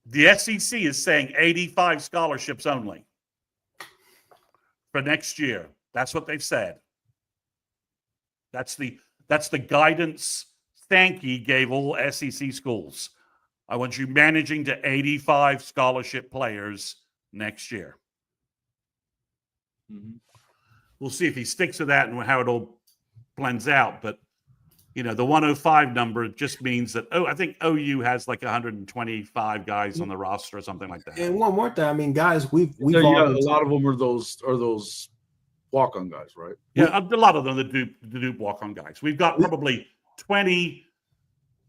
the SEC is saying 85 scholarships only for next year. That's what they've said. That's the guidance Sankey gave all SEC schools. I want you managing to 85 scholarship players next year. Mm-hmm. We'll see if he sticks to that and how it all blends out. But, the 105 number just means that, I think OU has like 125 guys on the roster or something like that. And one more thing, I mean, guys, we've a lot of them are those walk-on guys, right? Yeah, a lot of them the Duke walk-on guys. We've got probably 20.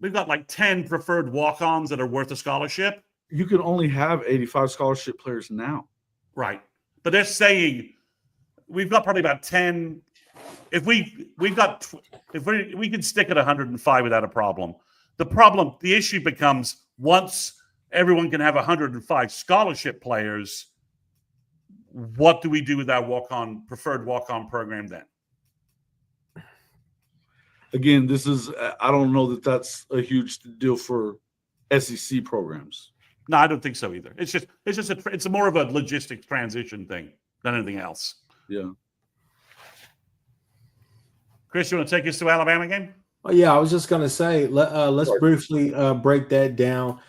We've got like 10 preferred walk-ons that are worth a scholarship. You can only have 85 scholarship players now. Right. But they're saying we've got probably about 10. If we can stick at 105 without a problem. The issue becomes once everyone can have 105 scholarship players, what do we do with that preferred walk-on program then? Again, I don't know that that's a huge deal for SEC programs. No, I don't think so either. It's more of a logistics transition thing than anything else. Yeah. Chris, you want to take us to Alabama game? Oh, yeah, I was just gonna say let's briefly break that down.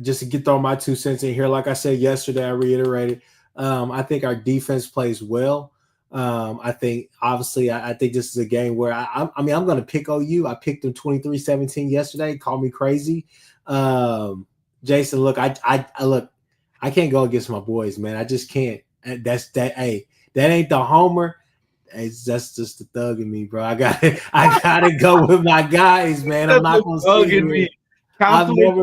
Just to throw my 2 cents in here. Like I said yesterday, I reiterated. I think our defense plays well. I think obviously I think this is a game where I'm going to pick OU. I picked them 23-17 yesterday. Call me crazy. Jason, look, I can't go against my boys, man. I just can't. Hey, that ain't the homer. That's just the thug in me, bro. I gotta go with my guys, man. I'm not gonna say me. I've never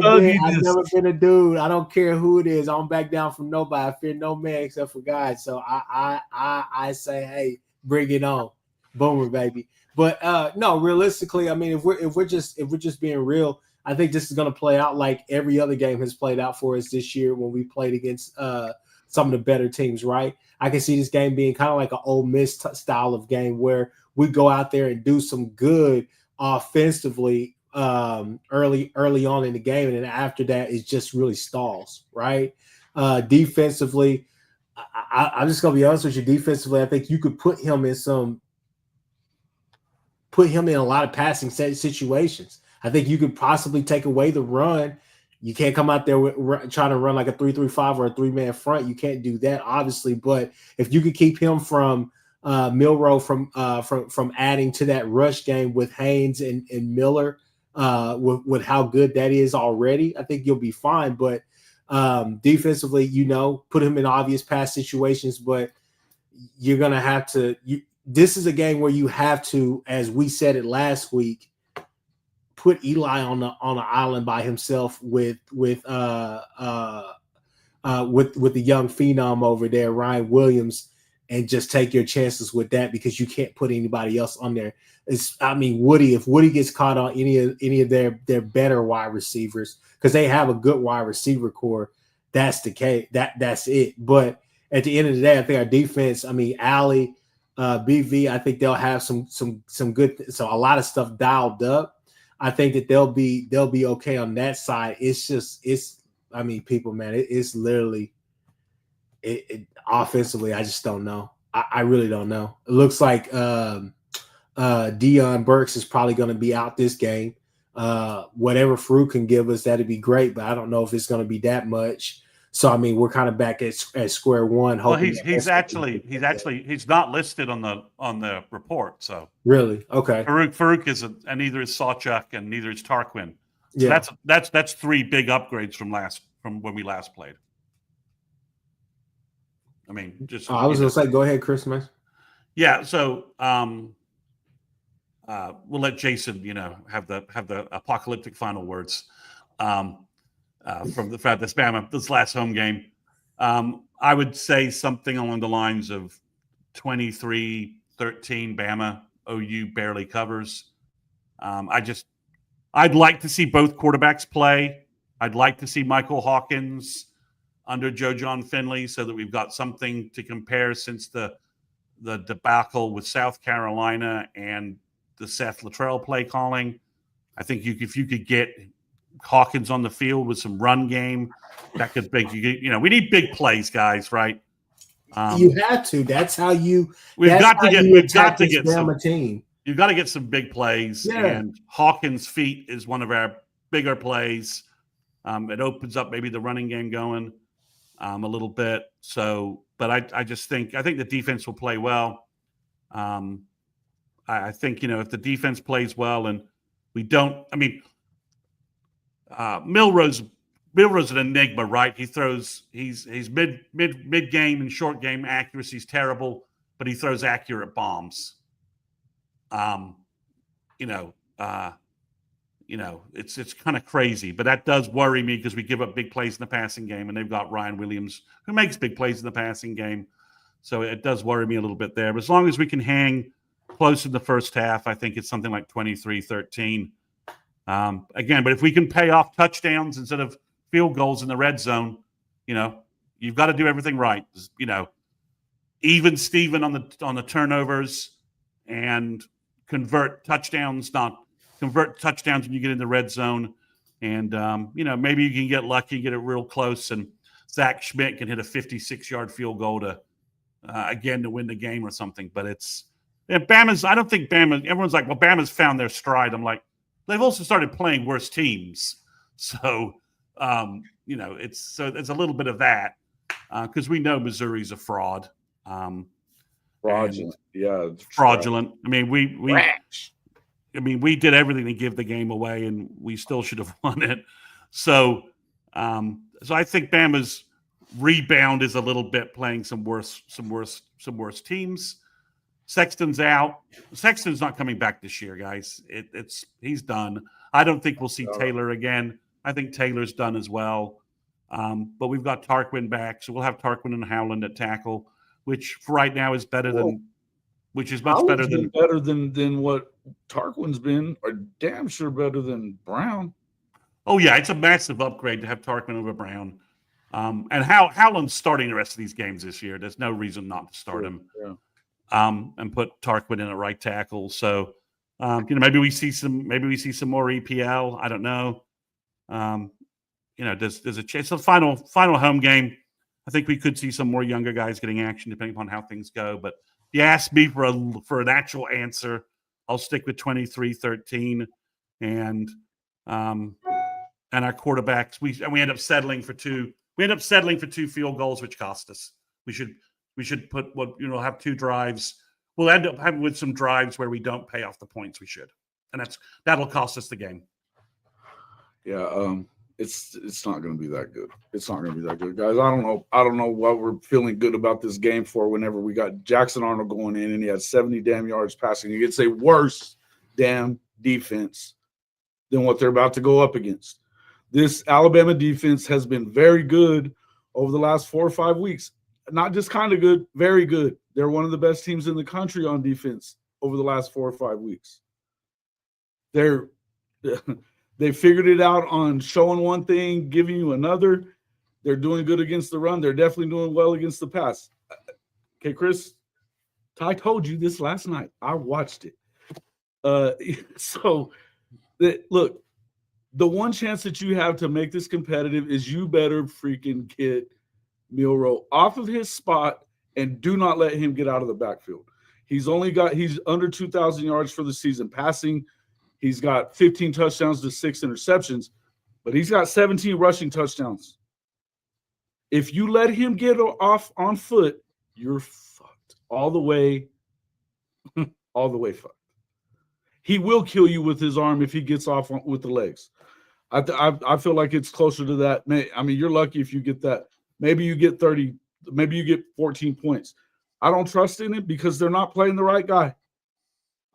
been a dude. I don't care who it is. I don't back down from nobody. I fear no man except for God. So I say, hey, bring it on, boomer, baby. But no, realistically, I mean, if we're just being real, I think this is going to play out like every other game has played out for us this year when we played against some of the better teams. Right? I can see this game being kind of like an Ole Miss style of game where we go out there and do some good offensively early on in the game, and then after that it just really stalls. Right? Defensively, I'm just gonna be honest with you. Defensively, I think you could put him in a lot of passing situations. I think you could possibly take away the run. You can't come out there trying to run like a 3-3-5 or a 3-man front. You can't do that, obviously. But if you could keep him from Milroe from adding to that rush game with Haynes and Miller, with how good that is already, I think you'll be fine. But defensively, put him in obvious pass situations. But you're gonna have to. This is a game where you have to, as we said it last week, put Eli on the island by himself with the young phenom over there, Ryan Williams, and just take your chances with that because you can't put anybody else on there. Woody, if Woody gets caught on any of their better wide receivers, because they have a good wide receiver core, that's the case. That's it. But at the end of the day, I think our defense, Allie, BV, I think they'll have some good, so a lot of stuff dialed up. I think that they'll be okay on that side. People, man, it's literally offensively. I just don't know. I really don't know. It looks like Deion Burks is probably going to be out this game. Whatever Farouk can give us, that'd be great. But I don't know if it's going to be that much. So we're kind of back at square one. Well, he's not listed on the report. So really, okay. Farouk isn't, and neither is Sawchuk, and neither is Tarquin. So yeah, that's three big upgrades from when we last played. I was gonna say, go ahead, Chris, man. Yeah. So we'll let Jason, have the apocalyptic final words. From the fact that Bama, this last home game, I would say something along the lines of 23-13 Bama. OU barely covers. I'd like to see both quarterbacks play. I'd like to see Michael Hawkins under Joe John Finley so that we've got something to compare since the debacle with South Carolina and the Seth Luttrell play calling. I think if you could get Hawkins on the field with some run game, that could big. We need big plays, guys. Right? You have to. That's how you. We've got to get some team. You've got to get some big plays, and Hawkins' feet is one of our bigger plays. It opens up maybe the running game going a little bit. So, but I think the defense will play well. I think if the defense plays well and we don't, Milrose an enigma, right? He's mid game and short game accuracy's terrible, but he throws accurate bombs. It's kind of crazy, but that does worry me because we give up big plays in the passing game, and they've got Ryan Williams who makes big plays in the passing game. So it does worry me a little bit there. But as long as we can hang close in the first half, I think it's something like 23-13. Again, but if we can pay off touchdowns instead of field goals in the red zone, you've got to do everything right. Even Steven on the turnovers and convert touchdowns when you get in the red zone. And, maybe you can get lucky, get it real close, and Zach Schmidt can hit a 56-yard field goal to win the game or something. But I don't think Bama, everyone's like, well, Bama's found their stride. I'm like, they've also started playing worse teams. So, it's a little bit of that because we know Missouri's a fraud. Fraudulent. Yeah. Fraudulent. We did everything to give the game away, and we still should have won it. So I think Bama's rebound is a little bit playing some worse teams. Sexton's out. Sexton's not coming back this year, guys. He's done. I don't think we'll see Taylor again. I think Taylor's done as well. But we've got Tarquin back, so we'll have Tarquin and Howland at tackle, which for right now is better than what Tarquin's been, or damn sure better than Brown. Oh yeah, it's a massive upgrade to have Tarquin over Brown. And Howland's starting the rest of these games this year. There's no reason not to start him. Yeah. And put Tarquin in a right tackle. So maybe we see some more EPL. I don't know. There's a chance. It's a final home game. I think we could see some more younger guys getting action depending upon how things go. But if you ask me for an actual answer, I'll stick with 23-13, and our quarterbacks. We end up settling for two. We end up settling for 2 field goals, which cost us. We should put have 2 drives. We'll end up having with some drives where we don't pay off the points we should, and that'll cost us the game. Yeah. It's not going to be that good. It's not going to be that good, guys. I don't know what we're feeling good about this game for. Whenever we got Jackson Arnold going in and he had 70 damn yards passing against a worse damn defense than what they're about to go up against. This Alabama defense has been very good over the last 4 or 5 weeks. Not just kind of good, very good. They're one of the best teams in the country on defense over the last 4 or 5 weeks. They figured it out on showing one thing, giving you another. They're doing good against the run. They're definitely doing well against the pass. Okay, Kchris, I told you this last night. I watched it. Look, the one chance that you have to make this competitive is you better freaking get Milroe off of his spot and do not let him get out of the backfield. He's under 2,000 yards for the season passing. He's got 15 touchdowns to 6 interceptions, but he's got 17 rushing touchdowns. If you let him get off on foot, you're fucked all the way fucked. He will kill you with his arm if he gets off with the legs. I feel like it's closer to that. You're lucky if you get that. Maybe you get 30. Maybe you get 14 points. I don't trust in it because they're not playing the right guy.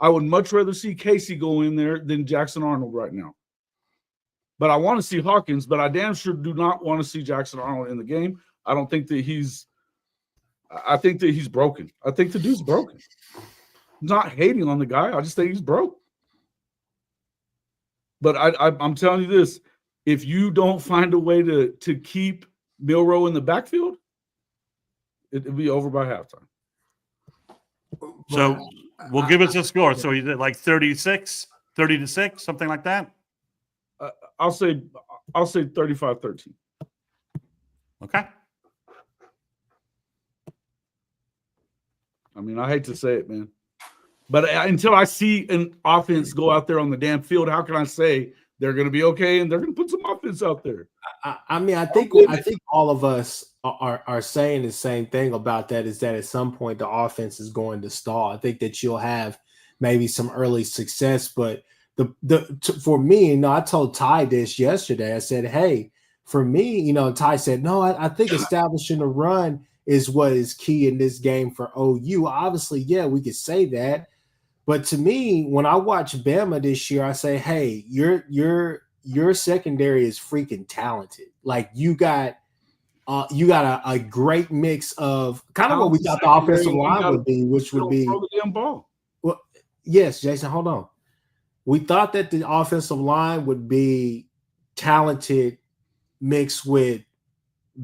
I would much rather see Casey go in there than Jackson Arnold right now. But I want to see Hawkins, but I damn sure do not want to see Jackson Arnold in the game. I think that he's broken. I think the dude's broken. I'm not hating on the guy. I just think he's broke. But I'm telling you this, if you don't find a way to keep Milroe in the backfield, it'll be over by halftime. So we'll give us a score. So you did like 30-6, something like that. I'll say 35-13. Okay. I mean, I hate to say it, man, but until I see an offense go out there on the damn field, how can I say they're going to be okay and they're going to put some offense out there? I mean, I think all of us are saying the same thing about that, is that at some point the offense is going to stall. I think that you'll have maybe some early success, but for me, I told Ty this yesterday. I said, hey, for me, Ty said, no, I think establishing a run is what is key in this game for OU. Obviously, yeah, we could say that. But to me, when I watch Bama this year, I say, hey, your secondary is freaking talented. Like you got a great mix of kind of what we thought the offensive line would be, which would be throw the damn ball. Well, yes, Jason, hold on. We thought that the offensive line would be talented mixed with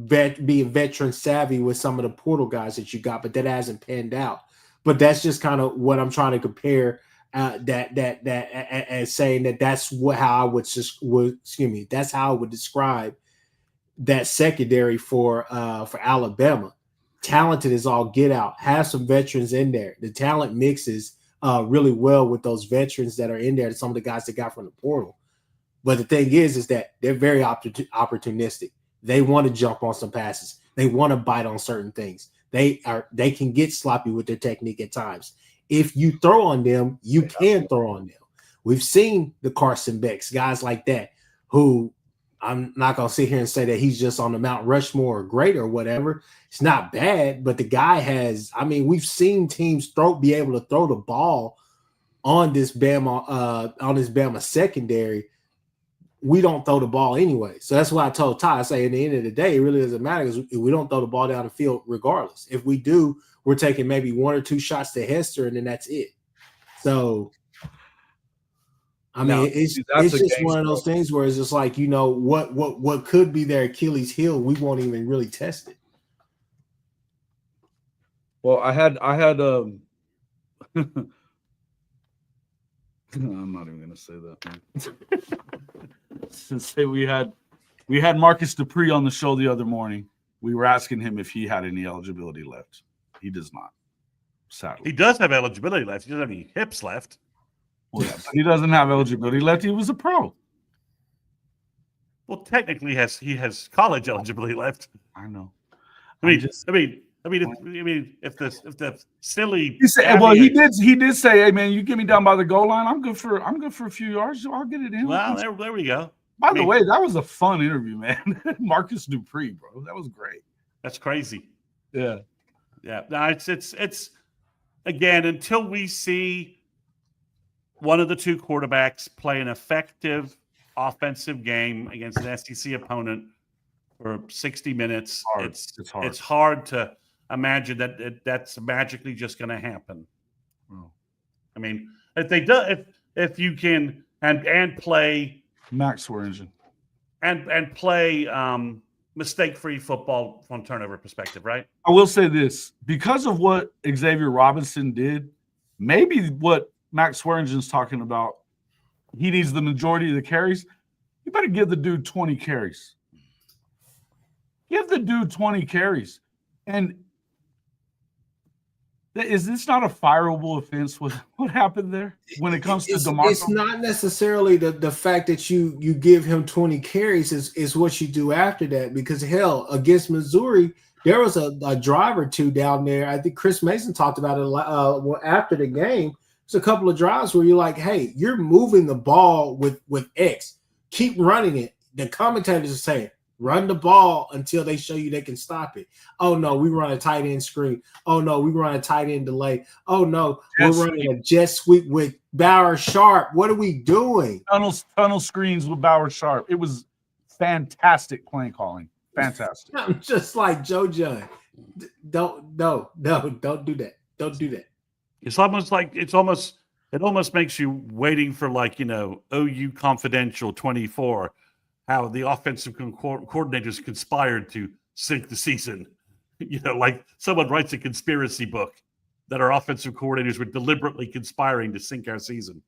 being veteran savvy with some of the portal guys that you got, but that hasn't panned out. But that's just kind of what I'm trying to compare that as saying that's how I would that's how I would describe that secondary for Alabama. Talented is all get out. Have some veterans in there. The talent mixes really well with those veterans that are in there. Some of the guys that got from the portal. But the thing is that they're very opportunistic. They want to jump on some passes. They want to bite on certain things. They can get sloppy with their technique at times. If you throw on them, you can throw on them. We've seen the Carson Becks, guys like that, who I'm not going to sit here and say that he's just on the Mount Rushmore or great or whatever. It's not bad, but the guy we've seen teams be able to throw the ball on this Bama secondary. We don't throw the ball anyway. So that's why I told Ty, I say at the end of the day, it really doesn't matter because we don't throw the ball down the field regardless. If we do, we're taking maybe one or two shots to Hester and then that's it. So, it's just one of those things where it's just like, what could be their Achilles heel, we won't even really test it. Well, I had I'm not even going to say that, man. Say we had Marcus Dupree on the show the other morning. We were asking him if he had any eligibility left. He does not. Sadly, he does have eligibility left. He doesn't have any hips left. Well, yeah, but he doesn't have eligibility left. He was a pro. Well, technically, he has college eligibility left. I know. I mean, if the silly he did say, "Hey man, you get me down by the goal line, I'm good for a few yards. I'll get it in." Well, there we go. By the way, that was a fun interview, man. Marcus Dupree, bro, that was great. That's crazy. Yeah. No, it's again, until we see one of the two quarterbacks play an effective offensive game against an SEC opponent for 60 minutes, it's hard to imagine that's magically just going to happen. Well, I mean, if you can and play Max Swearingen and play mistake-free football from turnover perspective, right? I will say this, because of what Xavier Robinson did, maybe what Max Swearingen's talking about, he needs the majority of the carries. You better give the dude 20 carries. Give the dude 20 carries. And is this not a fireable offense? What happened there when it comes to DeMarco? It's not necessarily the fact that you give him 20 carries is what you do after that, because hell, against Missouri, there was a drive or two down there. I think Chris Mason talked about it after the game. There's a couple of drives where you're like, hey, you're moving the ball with X. Keep running it. The commentators are saying, run the ball until they show you they can stop it. Oh, no, we run a tight end screen. Oh, no, we run a tight end delay. Oh, no, we're running a jet sweep with Bauer Sharp. What are we doing? Tunnel screens with Bauer Sharp. It was fantastic play calling. Fantastic. I'm just like Joe John. Don't do that. Don't do that. It's almost like it almost makes you waiting for OU Confidential 24, how the offensive coordinators conspired to sink the season. Like someone writes a conspiracy book. that our offensive coordinators were deliberately conspiring to sink our season.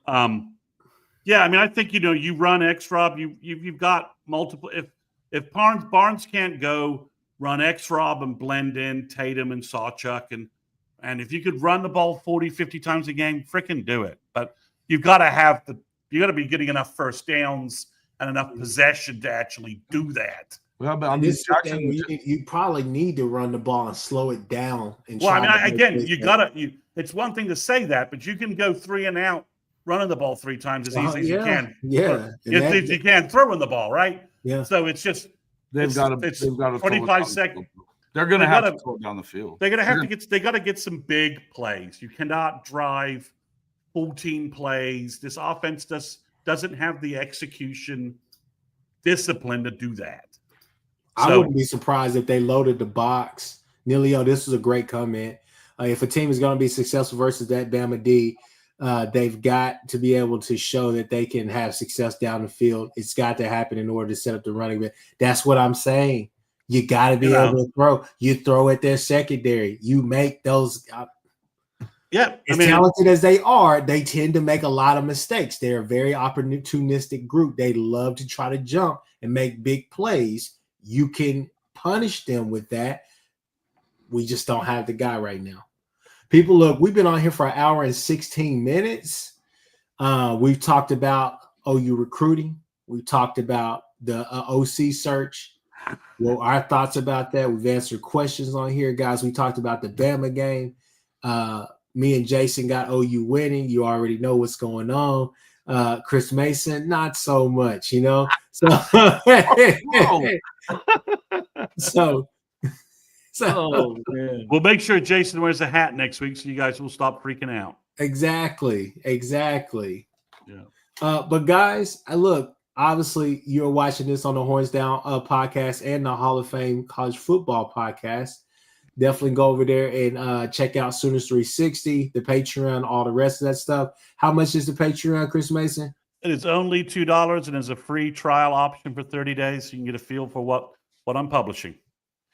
Yeah, I mean, I think you run X-Rob. You've got multiple. If Barnes can't go, run X-Rob and blend in Tatum and Sawchuk, and if you could run the ball 40, 50 times a game, frickin' do it. But you've got to be getting enough first downs and enough possession to actually do that. Well, but I mean, Jackson, you probably need to run the ball and slow it down. And well, I mean, it's one thing to say that, but you can go 3 and out running the ball 3 times as easy as you can. Yeah, if you can throwing the ball, right? Yeah. So it's just they've got to 25 seconds. They're going to have to throw it down the field. They're going to have to get. They got to get some big plays. You cannot drive 14 plays. This offense doesn't have the execution discipline to do that. I wouldn't be surprised if they loaded the box. Nilio, this was a great comment. If a team is going to be successful versus that Bama D, they've got to be able to show that they can have success down the field. It's got to happen in order to set up the running back. That's what I'm saying. You got to be able to throw. You throw at their secondary. You make those. As talented as they are, they tend to make a lot of mistakes. They're a very opportunistic group. They love to try to jump and make big plays. You can punish them with that. We just don't have the guy right now. People, look, we've been on here for 1 hour and 16 minutes. We've talked about OU recruiting. We talked about the OC search. Well, our thoughts about that. We've answered questions on here, guys. We talked about the Bama game. Me and Jason got OU winning. You already know what's going on. Kchris Mason, not so much, So, oh, man. We'll make sure Jason wears a hat next week so you guys will stop freaking out. Exactly. Yeah. But guys, look, obviously you're watching this on the Horns Down podcast and the Hall of Fame College Football podcast. Definitely go over there and check out Sooners 360, the Patreon, all the rest of that stuff. How much is the Patreon, Kchris Mason? It is only $2 and is a free trial option for 30 days. So you can get a feel for what I'm publishing.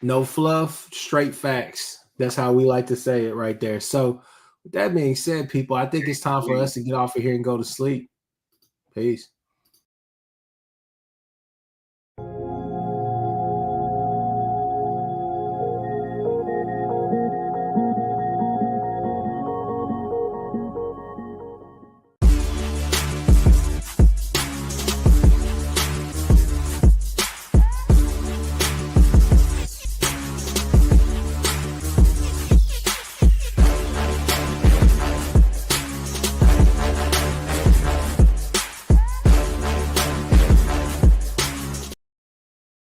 No fluff, straight facts. That's how we like to say it right there. So with that being said, people, I think it's time for us to get off of here and go to sleep. Peace.